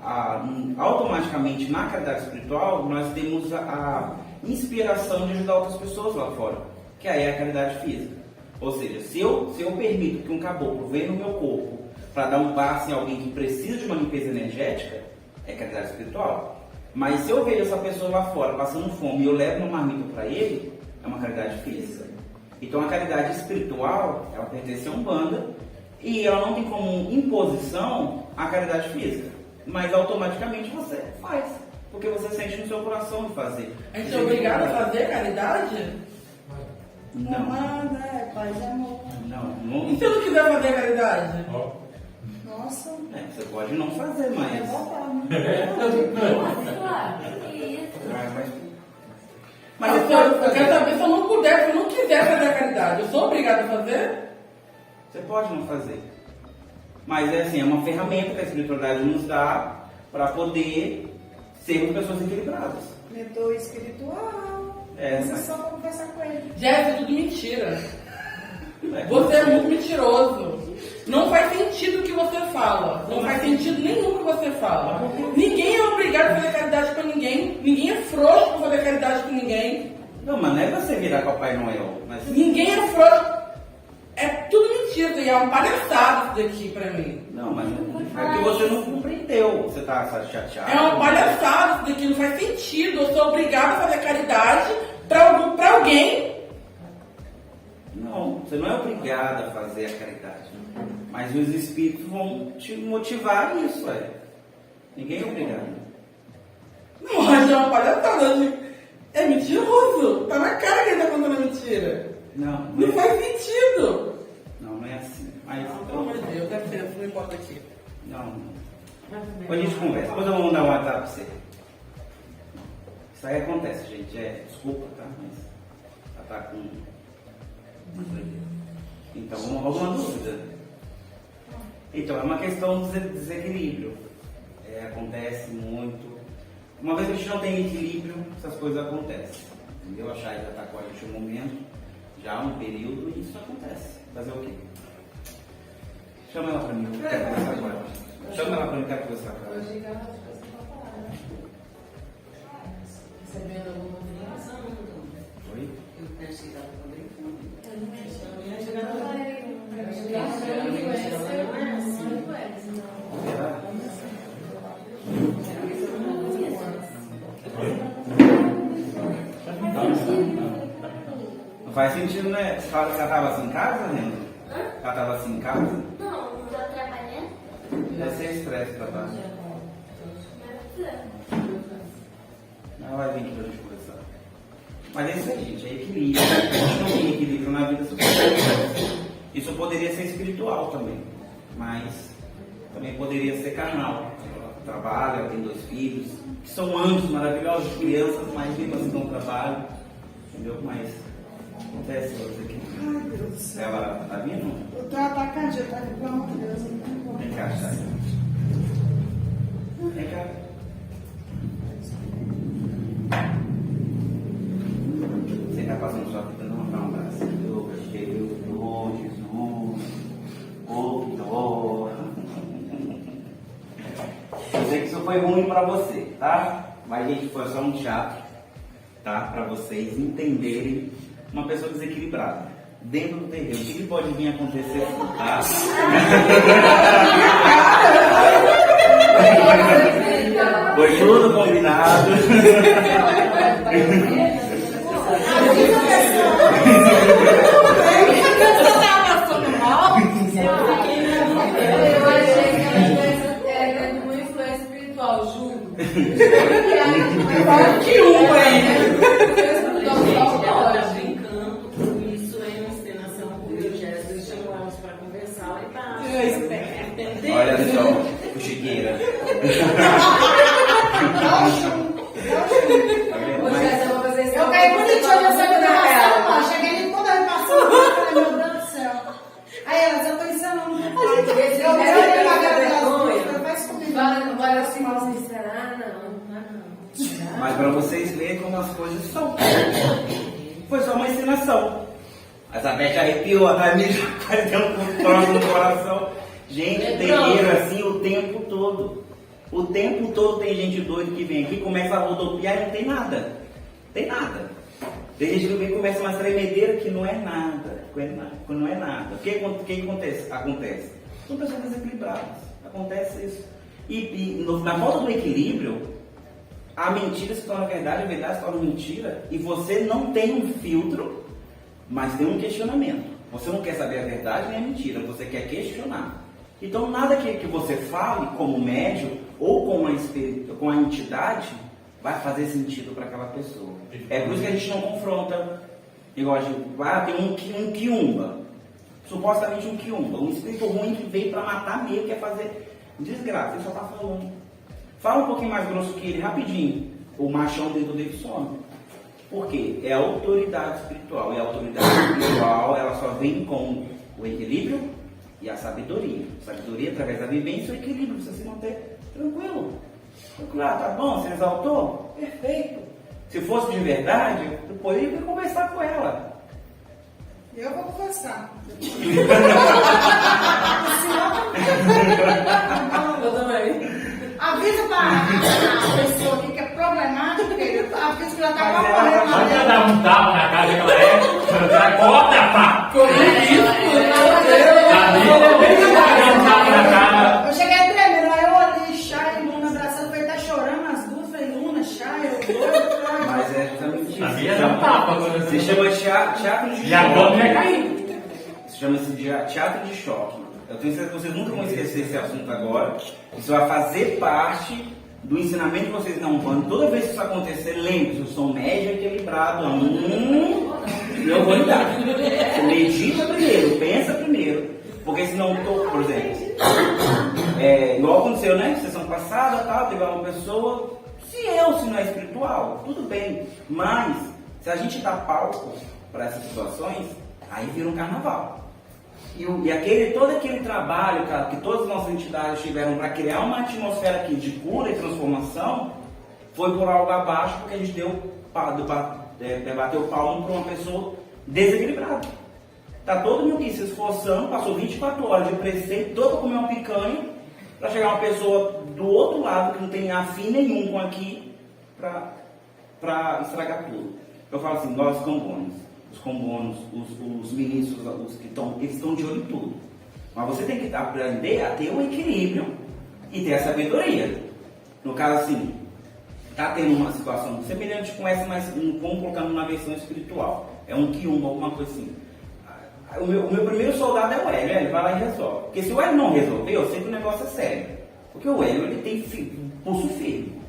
automaticamente na caridade espiritual, nós temos a inspiração de ajudar outras pessoas lá fora, que aí é a caridade física. Ou seja, se eu permito que um caboclo venha no meu corpo para dar um passe em alguém que precisa de uma limpeza energética, é caridade espiritual. Mas se eu vejo essa pessoa lá fora passando fome e eu levo uma marmita para ele, é uma caridade física. Então a caridade espiritual, ela pertence a Umbanda, e ela não tem como imposição a caridade física, mas automaticamente você faz, porque você sente no seu coração de fazer. A gente é obrigado a fazer caridade? Não. Manda, paz e amor. Não. E se eu não quiser fazer caridade? Nossa. Você pode não fazer, mas... É voltado, né? Mas eu quero saber se eu não puder, se eu não quiser fazer a caridade, eu sou obrigado a fazer? Você pode não fazer. Mas é assim, é uma ferramenta que a espiritualidade nos dá para poder sermos pessoas equilibradas. Mentor espiritual. Você só para conversar com ele. Jéssica, é tudo mentira. Você é muito mentiroso. Não faz sentido o que você fala. Não faz sentido nenhum o que você fala. Ninguém é obrigado a fazer caridade com ninguém. Ninguém é frouxo para fazer caridade com ninguém. Não, mas não é você virar Papai Noel. Mas... Ninguém é frouxo. É tudo mentira, e é uma palhaçada isso daqui pra mim. Não, mas é que você não compreendeu. Você tá chateado. É uma palhaçada isso daqui, não faz sentido. Eu sou obrigada a fazer caridade pra alguém. Não, você não é obrigada a fazer a caridade. Mas os espíritos vão te motivar a isso, Ninguém é obrigado. Não, mas é uma palhaçada. É mentiroso. Tá na cara que ele tá contando mentira. Não faz sentido. Não é assim. Mas, Pelo amor de Deus, deve ser, não importa aqui. Não. Depois a gente conversa. Depois eu vou mandar um WhatsApp pra você. Isso aí acontece, gente. Desculpa, tá? Mas ela tá com... Então, alguma dúvida? Então, é uma questão de desequilíbrio. acontece muito. Uma vez que a gente não tem equilíbrio, essas coisas acontecem. Entendeu? A Chay já está com a gente um momento, já há um período, e isso acontece. Fazer o quê? Chama ela para mim, eu quero conversar com ela. Chama ela para mim, eu quero conversar com ela. Hoje ela vai falar, né? Recebendo alguma obrigação, não? Oi? Eu penso que ela também foi. Será? Não faz sentido, né? Você fala que ela estava assim em casa, né? Ela estava assim em casa? Não, não estou trabalhando. Deve ser estresse pra baixo. Ela vai vir aqui pra gente conversar. Mas é isso aí, gente, é equilíbrio. A gente não tem equilíbrio na vida social. Isso poderia ser espiritual também, mas também poderia ser carnal. Ela trabalha, tem 2 filhos, que são anjos maravilhosos, crianças, mas mesmo assim não trabalham, entendeu? Mas acontece coisas aqui. Ai, Deus do céu. Ela tá vindo? Eu tô atacando, eu tô aqui, pelo amor de Deus. Não tem como. Vem cá, Chay. Vem cá. Você tá passando sua vida, não dá um abraço. Eu, Jesus, oh, dó. Eu sei que isso foi ruim pra você, tá? Mas, gente, foi só um teatro, tá? Pra vocês entenderem uma pessoa desequilibrada. Dentro do terreno, o que pode vir a acontecer, tá? Foi tudo combinado. Eu achei que ela era de uma influência espiritual, juro. Que um aí. Ela tá brincando, isso é uma encenação, porque o Jesus chamou elas para conversar e tá. Entendeu? Olha só, o Chiqueira. Ô, Jesus, eu vou fazer isso. Eu caí bonitinho nessa gravação, cheguei ali toda vez passando, eu falei, meu Deus do céu. Aí elas, eu tô ensinando. Eu olhei pra cara delas, faz comigo. Agora assim, vamos encenar? Não. Mas para vocês verem como as coisas são. Foi só uma encenação. A Zabete arrepiou, a Tamir já quase deu um troço no coração. Gente, terreiro assim o tempo todo. O tempo todo tem gente doida que vem aqui, começa a rodopiar e não tem nada. Tem nada. Tem gente que vem e começa uma tremedeira que não é nada. Que não é nada. O que acontece? São pessoas desequilibradas. Acontece isso. Na falta do equilíbrio, a mentira se torna verdade, a verdade se torna mentira, e você não tem um filtro, mas tem um questionamento. Você não quer saber a verdade nem a mentira, você quer questionar. Então nada que você fale como médium ou com a entidade vai fazer sentido para aquela pessoa. É por isso que a gente não confronta. Igual a gente, tem um quiumba, supostamente um quiumba, um espírito ruim que veio para matar mesmo, quer fazer desgraça, ele só está falando. Fala um pouquinho mais grosso que ele, rapidinho. O machão dentro dele some. Por quê? É a autoridade espiritual. E a autoridade espiritual, ela só vem com o equilíbrio e a sabedoria. Sabedoria através da vivência e o equilíbrio. Você se manter tranquilo. Ah, tá bom, você exaltou? Perfeito. Se fosse de verdade, eu poderia conversar com ela. Eu vou conversar. Eu também. Avisa a pessoa aqui que é problemática, avisa que ela tá Pode concorrendo. dar um tapa na cara que ela é. Ela corta, pá! Eu cheguei tremendo, aí eu olhei Chay e Luna abraçando, falei, tá chorando as duas, falei, Luna, Chay, eu doido, Mas é justamente isso. Sabia dar um tapa quando Se chama teatro de E a bomba choque. ia cair. Chama-se teatro de choque. Eu tenho certeza que vocês nunca vão esquecer esse assunto agora. Isso vai fazer parte do ensinamento de vocês na Umbanda. Toda vez que isso acontecer, lembre-se, eu sou médio equilibrado. Eu vou lidar. Você medita primeiro, pensa primeiro. Porque senão, por exemplo, igual aconteceu, né? Sessão passada, tal, teve uma pessoa. Se não é espiritual, tudo bem. Mas, se a gente dá palco para essas situações, aí vira um carnaval. todo aquele trabalho, cara, que todas as nossas entidades tiveram para criar uma atmosfera aqui de cura e transformação, foi por algo abaixo, porque a gente bateu palmo para uma pessoa desequilibrada. Tá todo mundo aqui se esforçando, passou 24 horas de preceito, todo para comer uma picanha, para chegar uma pessoa do outro lado que não tem afim nenhum com aqui, para estragar tudo. Eu falo assim, nós os combonos, os ministros, eles estão de olho em tudo. Mas você tem que aprender a ter um equilíbrio e ter a sabedoria. No caso assim, está tendo uma situação semelhante com essa, mas vamos colocando na versão espiritual. É um quiumba, alguma coisa assim. O meu primeiro soldado é o Hélio, ele vai lá e resolve. Porque se o Hélio não resolver, eu sei que o negócio é sério. Porque o Hélio ele tem pulso firme.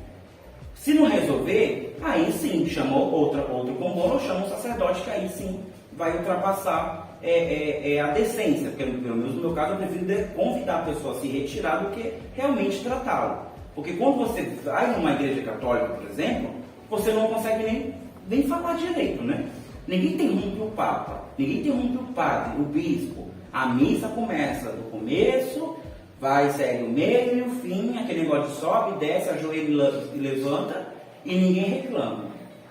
Se não resolver, aí sim, chama outro combono ou chama um sacerdote, que aí sim vai ultrapassar a decência. Porque, pelo menos no meu caso, eu prefiro convidar a pessoa a se retirar do que realmente tratá-lo. Porque quando você vai numa igreja católica, por exemplo, você não consegue nem falar direito, né? Ninguém interrompe o Papa, ninguém interrompe o padre, o bispo. A missa começa do começo, segue o meio e o fim, aquele negócio de sobe, desce, ajoelha e levanta, e ninguém reclama.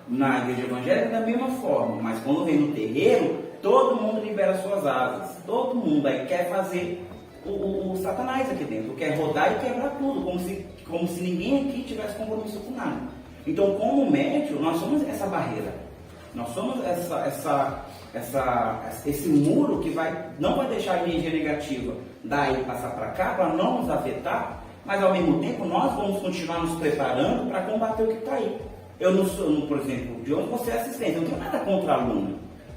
Na igreja evangélica da mesma forma, mas quando vem no terreiro, todo mundo libera suas asas, todo mundo aí quer fazer o Satanás aqui dentro, quer rodar e quebrar tudo, como se ninguém aqui tivesse compromisso com nada. Então, como médium, nós somos essa barreira. Nós somos esse muro que não vai deixar a energia negativa daí passar para cá, para não nos afetar, mas ao mesmo tempo nós vamos continuar nos preparando para combater o que está aí. Eu não sou, por exemplo, de onde você é assistente, eu não tenho nada contra a aluna,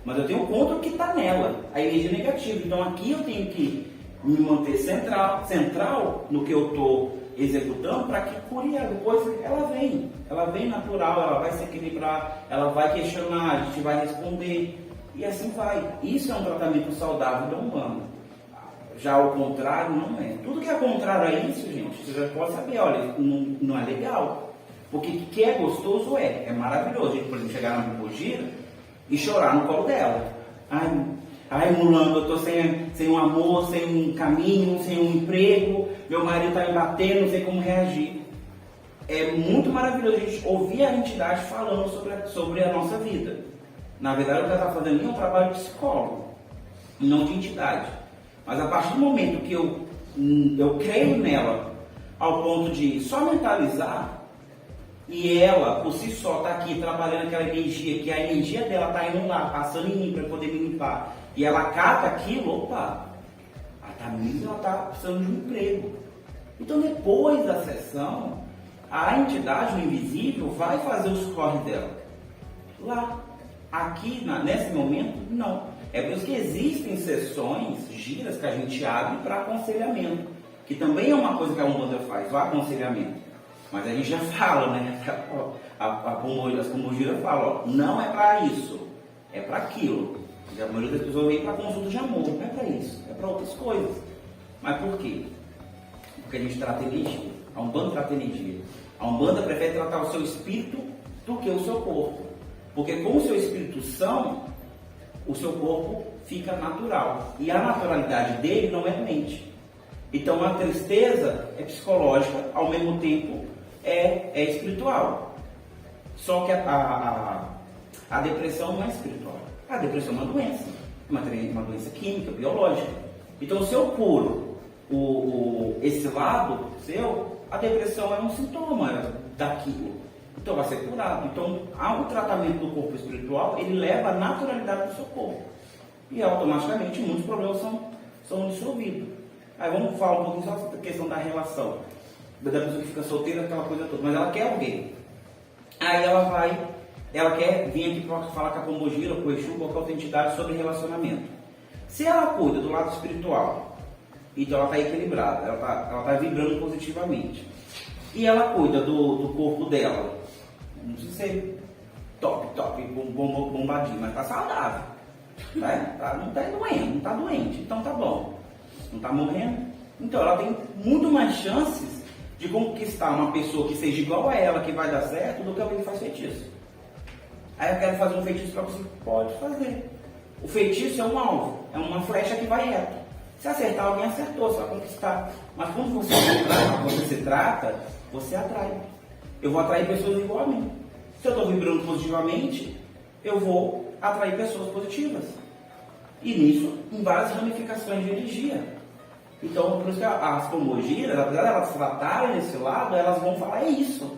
mas eu tenho contra o que está nela, a energia negativa. Então aqui eu tenho que me manter central no que eu estou executando para que cure ela. Depois ela vem natural, ela vai se equilibrar, ela vai questionar, a gente vai responder e assim vai. Isso é um tratamento saudável da Umbanda. Já o contrário não é. Tudo que é contrário a isso, gente, você já pode saber, olha, não é legal. Porque que é gostoso é maravilhoso. A gente, por exemplo, chegar na Pombogira e chorar no colo dela. Ai, mulano, eu tô sem um amor, sem um caminho, sem um emprego, meu marido tá me batendo, não sei como reagir. É muito maravilhoso a gente ouvir a entidade falando sobre a nossa vida. Na verdade, o que ela está fazendo ali é um trabalho de psicólogo, não de entidade. Mas a partir do momento que eu creio nela, ao ponto de só mentalizar, e ela, por si só, está aqui trabalhando aquela energia, que a energia dela está indo lá, passando em mim para poder me limpar, e ela cata aquilo, opa, ela está precisando de um emprego. Então, depois da sessão, a entidade, o invisível, vai fazer os corres dela. Lá. Aqui, nesse momento, não. É por isso que existem sessões, giras, que a gente abre para aconselhamento, que também é uma coisa que a Umbanda faz, o aconselhamento. Mas a gente já fala, né? As pombogiras falam, ó, não é para isso, é para aquilo. E a maioria das pessoas vem para consulta de amor, não é para isso, é para outras coisas. Mas por quê? Porque a gente trata energia, a Umbanda trata energia. A Umbanda prefere tratar o seu espírito do que o seu corpo. Porque com o seu espírito são, o seu corpo fica natural. E a naturalidade dele não é mente. Então a tristeza é psicológica, ao mesmo tempo é espiritual. Só que a depressão não é espiritual. A depressão é uma doença. Uma doença química, biológica. Então se eu curo esse lado seu, a depressão é um sintoma daquilo. Então vai ser curado. Então, o tratamento do corpo espiritual, ele leva a naturalidade do seu corpo. E automaticamente muitos problemas são dissolvidos. Aí vamos falar um pouquinho só da questão da relação. Da pessoa que fica solteira, aquela coisa toda. Mas ela quer alguém. Aí ela quer vir aqui para falar com a Pombogira, com o Exu, qualquer outra entidade sobre relacionamento. Se ela cuida do lado espiritual, então ela está equilibrada, ela tá vibrando positivamente. E ela cuida do corpo dela. Não precisa ser top, bombadinho, mas está saudável. Não está doente, então tá bom. Não está morrendo. Então ela tem muito mais chances de conquistar uma pessoa que seja igual a ela, que vai dar certo, do que alguém que faz feitiço. Aí eu quero fazer um feitiço para você. Pode fazer. O feitiço é um alvo, é uma flecha que vai reto. Se acertar, alguém acertou, você vai conquistar. Mas quando você se trata, você atrai. Eu vou atrair pessoas igual a mim. Se eu estou vibrando positivamente, eu vou atrair pessoas positivas. E nisso, em várias ramificações de energia. Então, por isso que as pomologias, apesar de elas tratarem nesse lado, elas vão falar isso.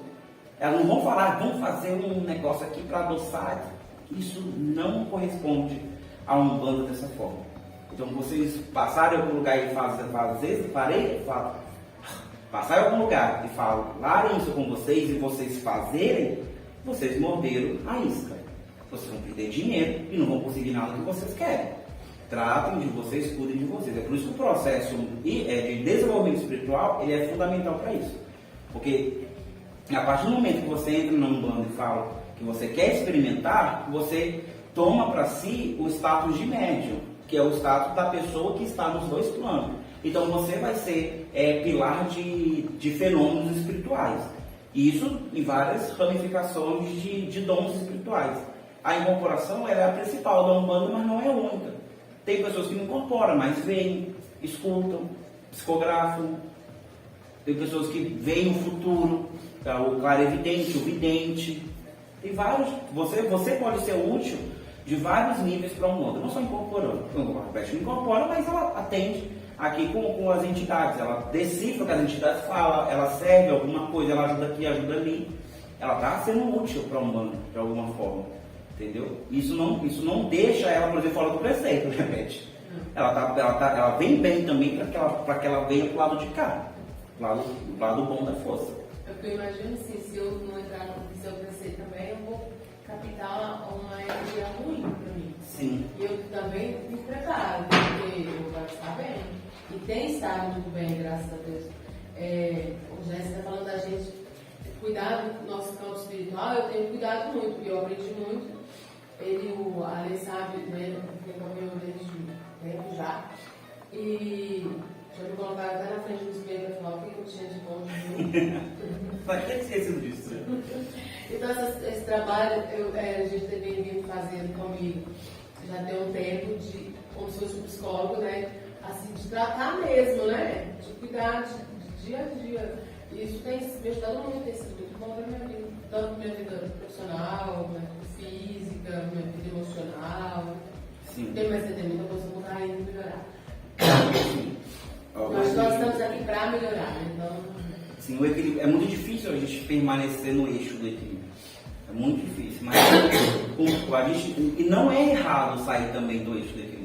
Elas não vão falar, vamos fazer um negócio aqui para adoçar. Isso não corresponde a um Umbanda dessa forma. Então, vocês passarem em algum lugar e passar em algum lugar e falarem isso com vocês e vocês fazerem, vocês morderam a isca. Vocês vão perder dinheiro e não vão conseguir nada que vocês querem. Tratem de vocês, cuidem de vocês. É por isso que o processo de desenvolvimento espiritual ele é fundamental para isso. Porque a partir do momento que você entra num Umbanda e fala que você quer experimentar, você toma para si o status de médium, que é o status da pessoa que está nos dois planos. Então você vai ser pilar de fenômenos espirituais. E isso em várias ramificações de dons espirituais. A incorporação ela é a principal da Umbanda, mas não é a única. Tem pessoas que não incorporam, mas veem, escutam, psicografam. Tem pessoas que veem o futuro, o clarevidente, o vidente. Tem vários. Você pode ser útil de vários níveis para um mundo, não só incorporando. A Beth não incorpora, mas ela atende aqui com as entidades. Ela decifra o que as entidades falam, ela serve alguma coisa, ela ajuda aqui, ajuda ali. Ela está sendo útil para um mundo, de alguma forma. Entendeu? Isso não deixa ela, por exemplo, fora do preceito, né, Beth? Ela vem bem também para que ela venha para o lado de cá, do lado bom da força. Eu imagino assim, se eu não entrar no seu preceito também, eu vou captar uma energia ruim para mim. Sim. E eu também me preparo, porque eu vou estar bem. E tem estado muito bem, graças a Deus. O Jéssica está falando da gente cuidar do nosso campo espiritual, eu tenho cuidado muito, porque eu aprendi muito. O Ale sabe, né, que acompanhou desde tempo já. E já me colocaram até na frente do espelho para falar o que eu tinha de bom de mim. Vai ter esquecido disso. Então, esse trabalho a gente tem vindo fazendo comigo já tem um tempo, como se fosse um psicólogo, né? Assim, de tratar mesmo, né? De cuidar de dia a dia. E isso tem me ajudado muito, tem sido muito bom para minha vida. Tanto minha vida profissional, minha vida física, minha vida emocional. Sim. Tem muita coisa que mudar ainda e melhorar. Sim. Nós estamos aqui para melhorar, né? Então... Sim, o equilíbrio. É muito difícil a gente permanecer no eixo do equilíbrio. É muito difícil. Mas e não é errado sair também do eixo do equilíbrio.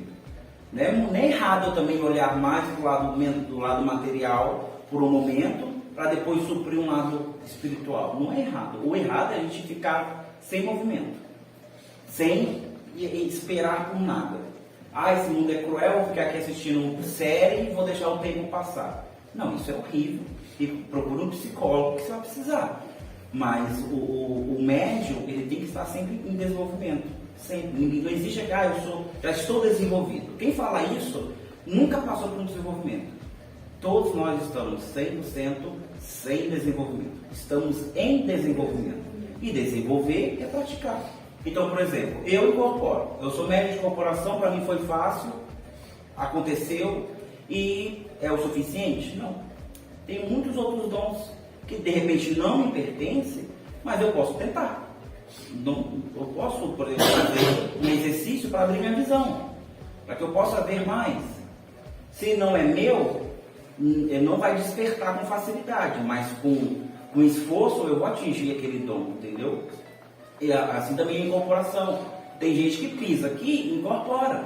Não é errado eu também olhar mais do lado material por um momento, para depois suprir um lado espiritual. Não é errado. O errado é a gente ficar sem movimento, sem esperar por nada. Esse mundo é cruel, vou ficar aqui assistindo série e vou deixar o tempo passar. Não, isso é horrível. E procura um psicólogo que você vai precisar. Mas o médium, ele tem que estar sempre em desenvolvimento. Sempre. Não existe eu já estou desenvolvido. Quem fala isso nunca passou por um desenvolvimento. Todos nós estamos 100% sem desenvolvimento. Estamos em desenvolvimento. E desenvolver é praticar. Então, por exemplo, eu incorporo. Eu sou médium de incorporação, para mim foi fácil, aconteceu e é o suficiente? Não. Tem muitos outros dons que de repente não me pertencem, mas eu posso tentar. Eu posso, por exemplo, fazer um exercício para abrir minha visão, para que eu possa ver mais. Se não é meu, não vai despertar com facilidade, mas com esforço eu vou atingir aquele dom, entendeu? E assim também a incorporação. Tem gente que pisa aqui e incorpora.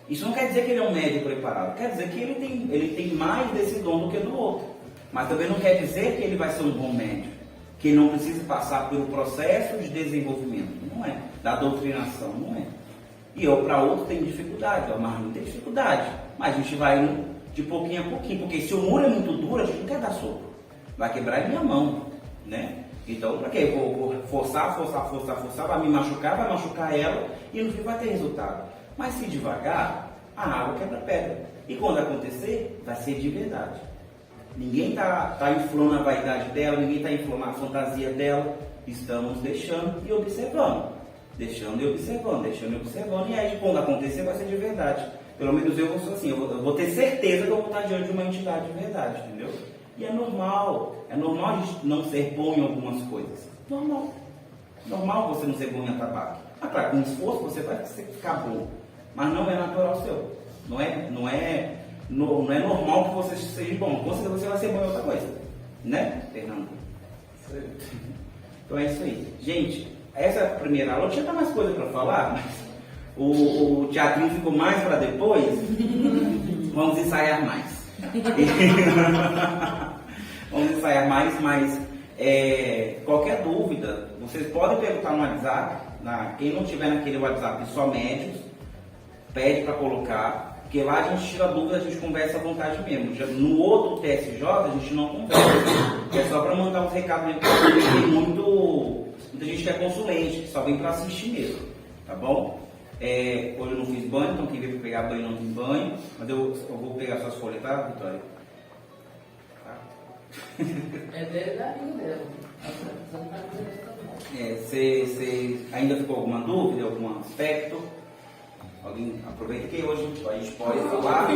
Isso não quer dizer que ele é um médium preparado, quer dizer que ele tem mais desse dom do que do outro. Mas também não quer dizer que ele vai ser um bom médium, que ele não precisa passar pelo processo de desenvolvimento, não é? Da doutrinação, não é? E eu para outro tenho dificuldade, o Marlon tem dificuldade, mas a gente vai indo de pouquinho a pouquinho, porque se o muro é muito duro, a gente não quer dar soco, vai quebrar a minha mão, né? Então, para quê? Eu vou forçar, vai me machucar, vai machucar ela e no fim vai ter resultado. Mas se devagar, a água quebra pedra. E quando acontecer, vai ser de verdade. Ninguém está inflando a vaidade dela, ninguém está inflando a fantasia dela. Estamos deixando e observando. Deixando e observando. E aí, quando acontecer, vai ser de verdade. Pelo menos eu sou assim, eu vou ter certeza que eu vou estar diante de uma entidade de verdade, entendeu? E é normal a gente não ser bom em algumas coisas. Normal você não ser bom em atabaque. Ah, claro, com esforço você vai ficar bom, mas não é natural seu. Não é normal que você seja bom. Com certeza você vai ser bom em outra coisa, né, Fernando? Então é isso aí. Gente, essa é a primeira aula. Tinha mais coisa para falar, mas o teatrinho ficou mais para depois. Vamos ensaiar mais. Vamos ensaiar mais, mas qualquer dúvida, vocês podem perguntar no WhatsApp. Quem não tiver naquele WhatsApp só médios, pede para colocar, porque lá a gente tira dúvida, a gente conversa à vontade mesmo. No outro TSJ a gente não conversa, é só para mandar os recados mesmo, porque tem muita gente que é consulente, que só vem para assistir mesmo, tá bom? Hoje eu não fiz banho, então quem veio pegar banho não tem banho, mas eu vou pegar suas folhas, tá, Vitória? Tá? É dele da vida dela. Você ainda ficou alguma dúvida, algum aspecto? Alguém aproveita que hoje a gente pode falar.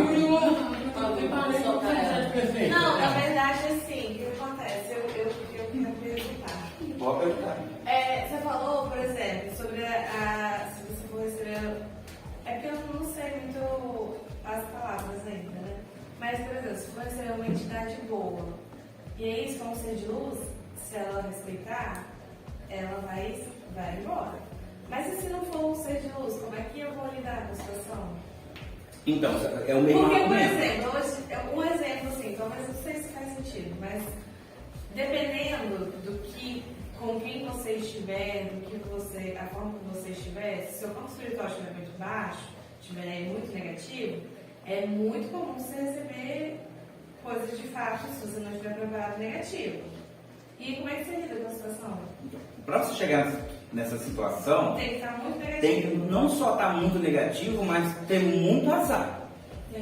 Não, na verdade, assim, o que acontece? Eu quero perguntar. Pode perguntar. Você falou, por exemplo, sobre se você for receber. É porque eu não sei muito as palavras ainda, né? Mas, por exemplo, se for receber uma entidade boa, e aí, se for um ser de luz, se ela respeitar, ela vai embora. Mas e se não for um ser de luz, como é que eu vou lidar com a situação? Então, é o mesmo Porque, por argumento. exemplo, um exemplo assim, talvez não sei se faz sentido, mas dependendo com quem você estiver, a forma que você estiver, se seu campo espiritual estiver muito baixo, estiver muito negativo, é muito comum você receber coisas de fato se você não estiver preparado negativo. E como é que você lida com a situação? Para você chegar nessa situação, Tem que estar muito negativo. tem que não só estar muito negativo, mas ter muito azar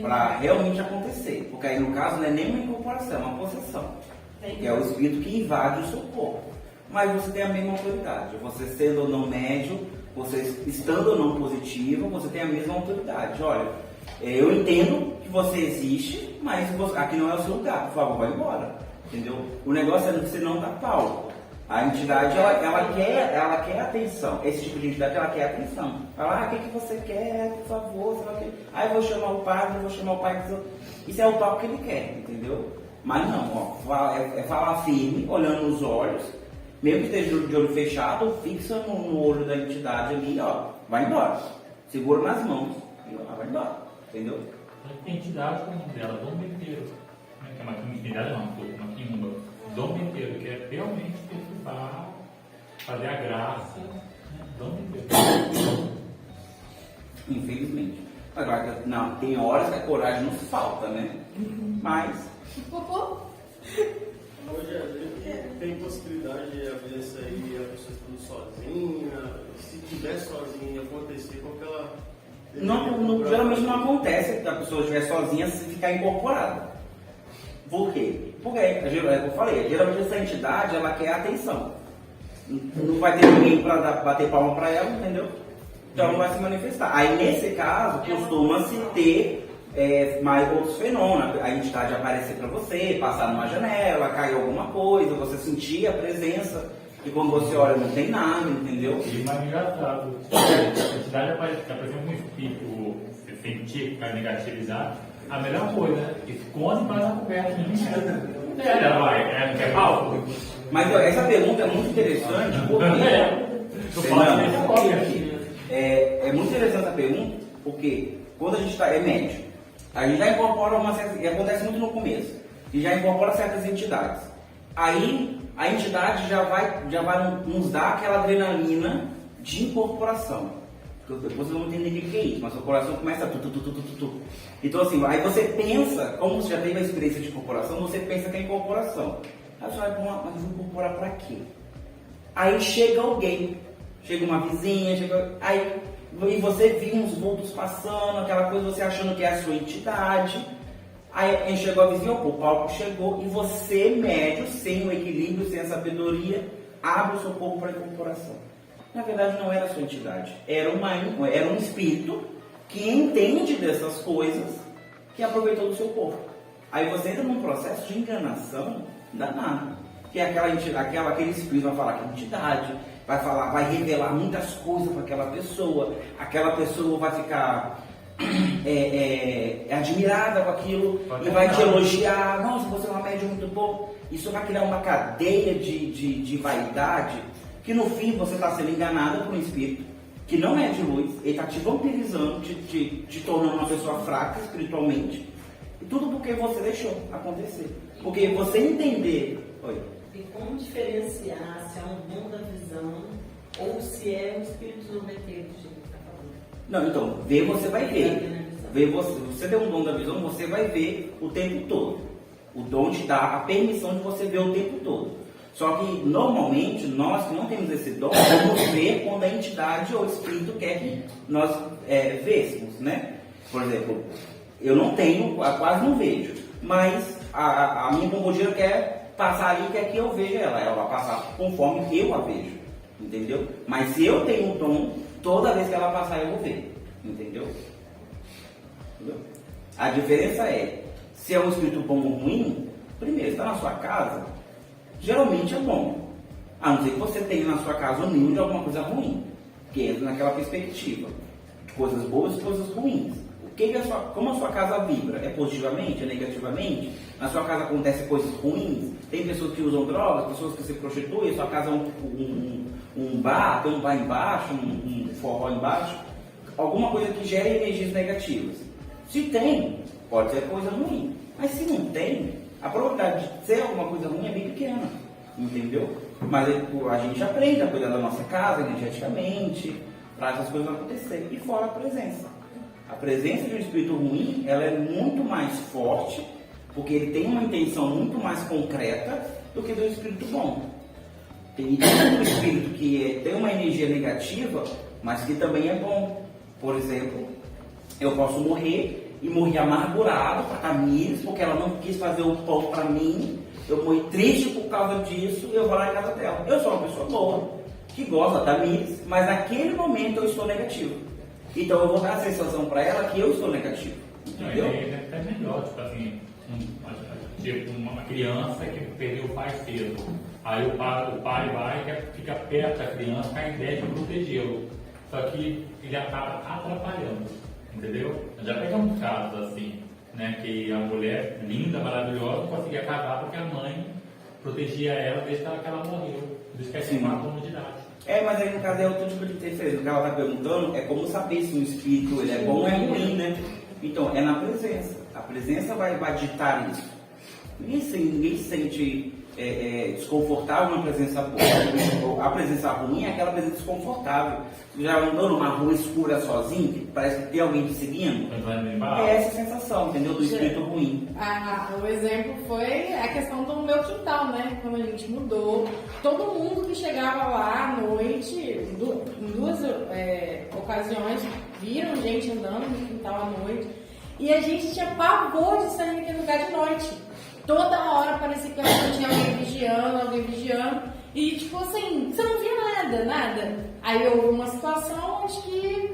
para realmente acontecer. Porque aí no caso não é nem uma incorporação, é uma possessão. Que é o espírito que invade o seu corpo. Mas você tem a mesma autoridade. Você sendo ou não médium, você estando ou não positivo, você tem a mesma autoridade. Olha, eu entendo que você existe, mas aqui não é o seu lugar. Por favor, vai embora. Entendeu? O negócio é você não dar pau. A entidade, ela quer atenção. Esse tipo de entidade, ela quer atenção. Fala, o que você quer, por favor? Eu vou chamar o padre, Isso é o papo que ele quer, entendeu? Mas não, é falar firme, olhando nos olhos, mesmo que esteja de olho fechado, fixa no olho da entidade ali, vai embora. Segura nas mãos e vai embora, entendeu? Tem entidade como dela, Dom Benteiro. Que é uma entidade não, uma quimbanda. Dom Benteiro, que é realmente perturbar, fazer a graça. Dom Benteiro. Infelizmente. Agora, não, tem horas que a coragem nos falta, né? Mas. Hoje tem possibilidade de haver isso aí, a pessoa estando sozinha, se estiver sozinha e acontecer com aquela. Geralmente não acontece que a pessoa estiver sozinha se ficar incorporada. Por quê? Porque, eu falei, geralmente essa entidade ela quer atenção. Não vai ter ninguém para bater palma para ela, entendeu? Então não vai se manifestar. Aí nesse caso, costuma-se ter mais outros fenômenos. A entidade aparecer para você, passar numa janela, cair alguma coisa, você sentir a presença. E quando você olha, não tem nada, entendeu? E mais engraçado, a entidade apareceu um espírito, você sentir, ficar negativizado, a melhor coisa, esconde para a coberta. Ela vai, quer palco? Mas essa pergunta é muito interessante, porque. É muito interessante essa pergunta, porque quando a gente é médium, a gente já incorpora e acontece muito no começo, e já incorpora certas entidades. Aí a entidade já vai nos dar aquela adrenalina de incorporação. Depois eu não entendo o que é isso, mas seu coração começa a tu. Então assim, aí você pensa, como você já teve a experiência de incorporação, você pensa que é incorporação. Aí você vai, mas eu vou incorporar pra quê? Aí chega alguém, chega uma vizinha, e você viu uns vultos passando, aquela coisa, você achando que é a sua entidade. Aí chegou a vizinha, o palco chegou, e você, médio, sem o equilíbrio, sem a sabedoria, abre o seu corpo para a incorporação. Na verdade, não era a sua entidade, era um espírito que entende dessas coisas, que aproveitou do seu corpo. Aí você entra num processo de enganação danado. Que é aquele espírito vai falar que é entidade, vai revelar muitas coisas para aquela pessoa vai ficar admirada com aquilo e vai te elogiar, nossa, você é uma médium muito boa. Isso vai criar uma cadeia de vaidade, que no fim você está sendo enganada por um espírito que não é de luz, ele está te vampirizando, te tornando uma pessoa fraca espiritualmente, e tudo porque você deixou acontecer. Porque você entender... Oi. E como diferenciar se é um dom da visão ou se é um espírito zombeteiro, que está falando? Não, então, ver você vai ver. Você tem um dom da visão, você vai ver o tempo todo. O dom te dá a permissão de você ver o tempo todo. Só que, normalmente, nós que não temos esse dom, vamos ver quando a entidade ou o espírito quer que nós vêssemos, né? Por exemplo, eu não tenho, quase não vejo, mas a minha pombogira quer passar ali, quer que eu veja ela vai passar conforme eu a vejo, entendeu? Mas se eu tenho um dom, toda vez que ela passar eu vou ver, entendeu? A diferença é, se é um espírito bom ou ruim, primeiro, está na sua casa, geralmente é bom, a não ser que você tenha na sua casa um ninho de alguma coisa ruim, que entra naquela perspectiva, de coisas boas e coisas ruins. Como a sua casa vibra? É positivamente? É negativamente? Na sua casa acontecem coisas ruins? Tem pessoas que usam drogas, pessoas que se prostituem, a sua casa é um bar, tem um bar embaixo, um forró embaixo, alguma coisa que gere energias negativas. Se tem, pode ser coisa ruim. Mas se não tem, a probabilidade de ser alguma coisa ruim é bem pequena. Entendeu? Mas a gente aprende a cuidar da nossa casa energeticamente, para essas coisas acontecerem. E fora a presença. A presença de um espírito ruim, ela é muito mais forte, porque ele tem uma intenção muito mais concreta do que do espírito bom. Tem um espírito que tem uma energia negativa, mas que também é bom. Por exemplo, eu posso morrer e morrer amargurado com a Tamires, porque ela não quis fazer o pão para mim, eu morri triste por causa disso, e eu vou lá na casa dela. Eu sou uma pessoa boa, que gosta da Tamires, mas naquele momento eu estou negativo. Então eu vou dar a sensação para ela que eu estou negativo. Entendeu? É até melhor, tipo assim, uma criança que perdeu o pai cedo. Aí o pai vai e fica perto da criança com a ideia de protegê-lo. Só que ele acaba atrapalhando, entendeu? Já pegamos casos assim, né? Que a mulher linda, maravilhosa, não conseguia casar porque a mãe protegia ela desde que ela morreu, desde que ela tinha 4 anos de idade. Mas aí no caso é outro tipo de interferência. O que ela está perguntando é como saber se um espírito ele é bom ou é ruim, né? Então, é na presença. A presença vai ditar isso. Ninguém se sente desconfortável numa presença boa. A presença ruim é aquela presença desconfortável. Você já andou numa rua escura sozinho, que parece que tem alguém te seguindo? É essa sensação, entendeu? Do espírito ruim. O exemplo foi a questão do meu quintal, né? Quando a gente mudou, todo mundo que chegava lá à noite, em 2 ocasiões, viram gente andando no quintal à noite, e a gente tinha pavor de sair naquele lugar de noite. Toda hora parecia que tinha alguém vigiando, e tipo assim, você não via nada. Aí houve uma situação onde que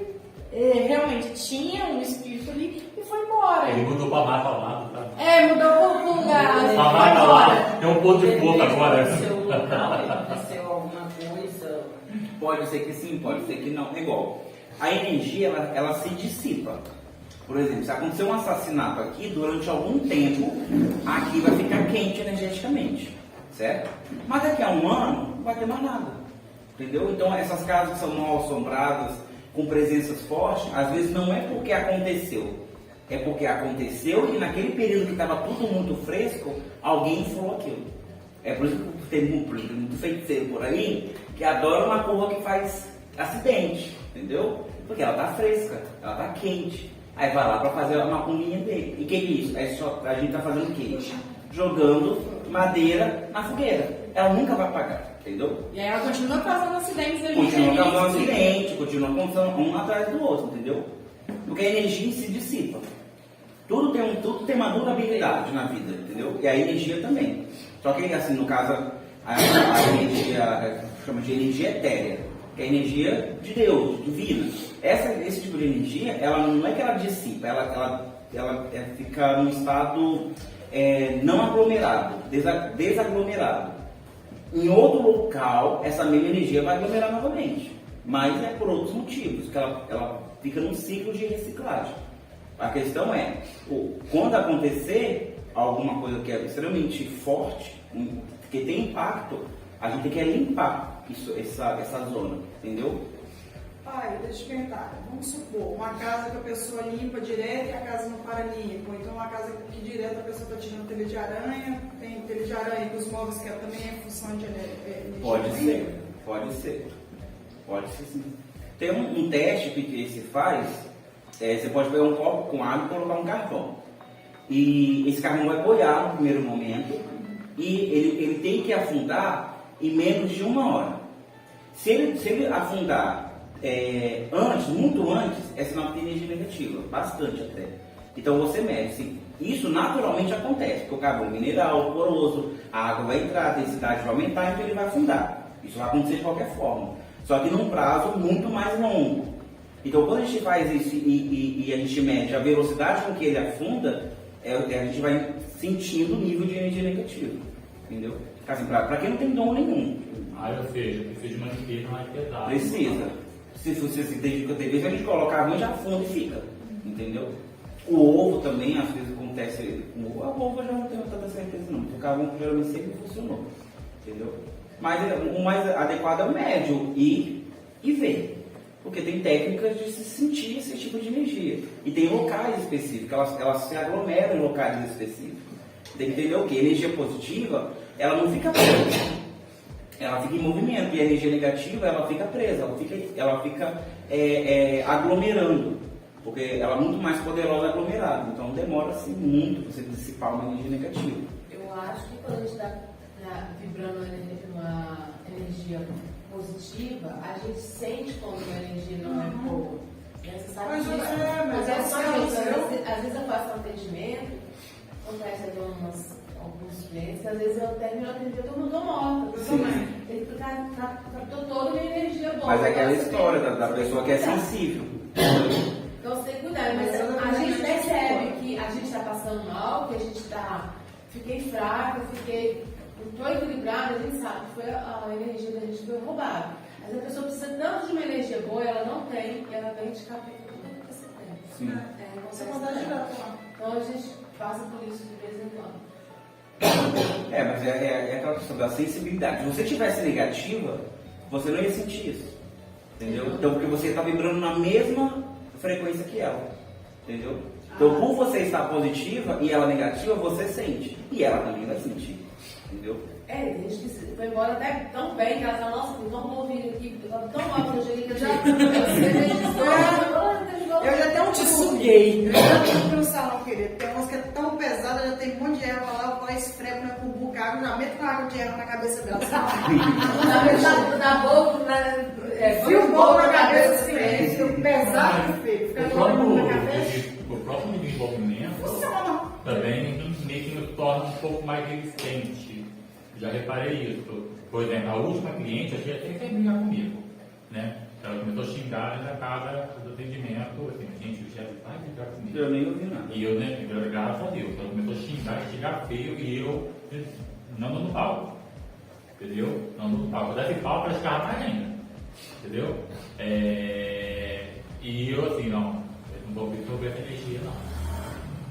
realmente tinha um espírito ali e foi embora. Ele mudou pra mata ao lado, tá? Mudou pro lugar. A mata ao lado, tem um ponto de fogo agora. Seu local, ele aconteceu alguma coisa? Pode ser que sim, pode ser que não. É igual. A energia, ela se dissipa. Por exemplo, se acontecer um assassinato aqui, durante algum tempo, aqui vai ficar quente energeticamente, certo? Mas daqui a um ano, não vai ter mais nada, entendeu? Então, essas casas que são mal assombradas, com presenças fortes, às vezes não é porque aconteceu, é porque aconteceu e naquele período que estava tudo muito fresco, alguém falou aquilo. É por isso que tem muito feiticeiro por aí, que adora uma curva que faz acidente, entendeu? Porque ela está fresca, ela está quente. Aí vai lá para fazer uma macumbinha dele. E que é isso? A gente está fazendo o quê? Jogando madeira na fogueira. Ela nunca vai apagar, entendeu? E aí ela continua causando acidentes ali. Continua causando acidente, continua acontecendo um atrás do outro, entendeu? Porque a energia se dissipa. Tudo tem uma durabilidade na vida, entendeu? E a energia também. Só que assim, no caso, a energia chama de energia etérea. que é a energia de Deus, divina. Esse tipo de energia, ela não é que ela dissipa, ela fica num estado não aglomerado, desaglomerado. Em outro local, essa mesma energia vai aglomerar novamente, mas é por outros motivos, que ela fica num ciclo de reciclagem. A questão é, quando acontecer alguma coisa que é extremamente forte, que tem impacto, a gente tem que limpar essa zona, entendeu? Pai, deixa eu perguntar. Vamos supor, uma casa que a pessoa limpa direto e a casa não para limpa. Ou então uma casa que direto a pessoa está tirando telha de aranha, tem telha de aranha com os móveis que também é função de energia. Pode ser sim. Tem um teste que se faz, você pode pegar um copo com água e colocar um carvão. E esse carvão vai boiar no primeiro momento e ele tem que afundar em menos de 1 hora. Se ele afundar muito antes, é sinal que tem energia negativa, bastante até. Então você mede. Isso naturalmente acontece, porque o carvão mineral, poroso, a água vai entrar, a densidade vai aumentar, então ele vai afundar. Isso vai acontecer de qualquer forma, só que num prazo muito mais longo. Então quando a gente faz isso e a gente mede a velocidade com que ele afunda, a gente vai sentindo o nível de energia negativa, entendeu? Assim, para quem não tem dom nenhum. Ou seja, precisa de uma limpeza mais pesada. Precisa. Se você se dedica a TV, a gente coloca a água e já afunda e fica, entendeu? O ovo também, às vezes acontece com o ovo, eu já não tenho tanta certeza não, porque o carvão geralmente sempre funcionou, entendeu? Mas o mais adequado é o médio, ir e ver, porque tem técnicas de se sentir esse tipo de energia, e tem locais específicos, elas se aglomeram em locais específicos. Tem que entender o que? Energia positiva, ela não fica presa, ela fica em movimento, e a energia negativa, ela fica presa, ela fica aglomerando, porque ela é muito mais poderosa aglomerada, então demora assim muito para você dissipar uma energia negativa. Eu acho que quando a gente está vibrando uma energia positiva, a gente sente quando a energia não é boa. Você sabe disso? Mas é só isso. Às vezes eu faço um atendimento, acontece alguns clientes, que às vezes eu termino o atendimento, eu não estou morta. Ele captou toda uma energia boa. Mas é aquela história da pessoa que é sensível. Então você tem que cuidar, mas a gente percebe que a gente está passando mal, que a gente está. Fiquei fraca, não estou equilibrada, a gente sabe que foi a energia da gente foi roubada. Mas a pessoa precisa tanto de uma energia boa, ela não tem, e ela vem te captar tudo que você tem. Sim. Você pode ajudar, então a gente passa por isso de vez em quando. Mas é aquela questão da sensibilidade. Se você tivesse negativa, você não ia sentir isso, entendeu? Então, porque você está vibrando na mesma frequência que ela, entendeu? Então, por você estar positiva e ela negativa, você sente. E ela também vai sentir, entendeu? Tem gente que foi embora até tão bem, que ela fala, nossa, não estou ouvindo aqui, eu estava tão mal que eu cheguei aqui. Eu já até te suguei. Eu já fui pro salão, querido. Tem umas que é tão pesada, já tem um monte de erva lá, eu esfrego na cumbuca, água, já meto com água de erva na cabeça dela. Na boca, fio bom na cabeça, assim, fio pesado, feio. Fica O na cabeça. próprio desenvolvimento também meio que nos torna um pouco mais resistente. Já reparei isso. Por exemplo, a última cliente, a gente até brigar comigo, né? Ela começou a xingar na casa do atendimento, assim, gente, o chefe vai brigar comigo. Eu nem ouvi nada. E eu, né, graças a Deus, ela começou a xingar feio e eu não dando pau, entendeu? Não dando pau. Se eu desse pau, para ficar mais ainda, entendeu? E eu assim, não vou resolver essa energia, não.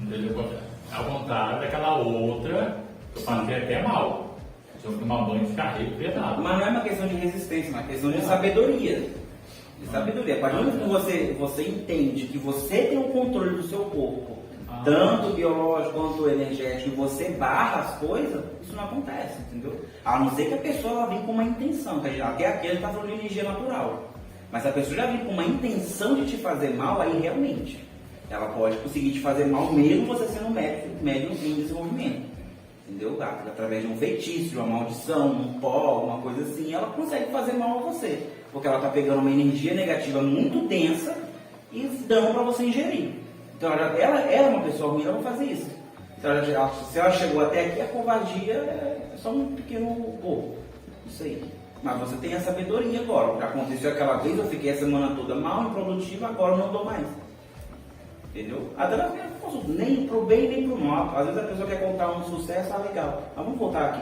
Entendeu? Ao contrário daquela outra, eu passei até mal. Se eu tomar banho de carrego pesado. Mas não é uma questão de resistência, é uma questão de sabedoria. De sabedoria. A partir do momento que você entende que você tem o controle do seu corpo, tanto biológico quanto energético, e você barra as coisas, isso não acontece, entendeu? A não ser que a pessoa ela venha com uma intenção. Até aqui a gente está falando de energia natural. Mas se a pessoa já vem com uma intenção de te fazer mal, aí realmente ela pode conseguir te fazer mal mesmo você sendo médium em desenvolvimento. Entendeu? Através de um feitiço, de uma maldição, um pó, uma coisa assim, ela consegue fazer mal a você. Porque ela está pegando uma energia negativa muito densa e dando para você ingerir. Então ela é uma pessoa ruim, ela vai fazer isso. Se ela chegou até aqui, a covardia é só um pequeno pouco. Isso aí. Mas você tem a sabedoria agora. O que aconteceu aquela vez, eu fiquei a semana toda mal, improdutiva, agora eu não dou mais. Entendeu? Até nem pro bem nem pro mal. Às vezes a pessoa quer contar um sucesso, legal. Mas vamos voltar aqui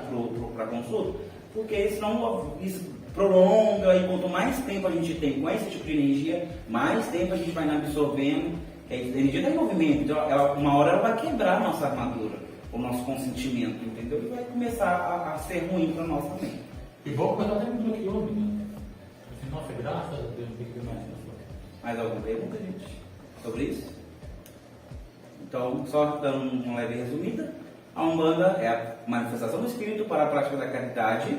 para a consulta, porque senão isso prolonga e quanto mais tempo a gente tem com esse tipo de energia, mais tempo a gente vai absorvendo. A energia está em movimento, então uma hora ela vai quebrar a nossa armadura, o nosso consentimento, entendeu? E vai começar a ser ruim para nós também. Igual quando até mudou aqui ontem, né? Assim, nossa, graças a Deus, tem que ver mais pessoas. Mais alguma pergunta, gente? Sobre isso? Então, só dando uma leve resumida, a Umbanda é a manifestação do Espírito para a prática da caridade,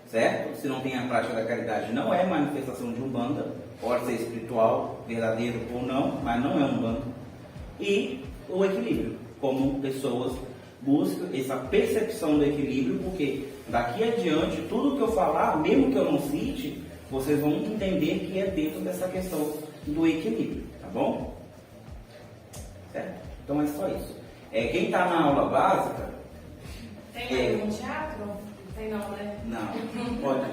certo? Se não tem a prática da caridade, não é manifestação de Umbanda, pode ser espiritual, verdadeiro ou não, mas não é Umbanda. E o equilíbrio, como pessoas buscam essa percepção do equilíbrio, porque daqui adiante, tudo que eu falar, mesmo que eu não cite, vocês vão entender que é dentro dessa questão do equilíbrio, tá bom? Certo? Então é só isso. Quem está na aula básica... Tem algum teatro? Tem não, né? Não, pode.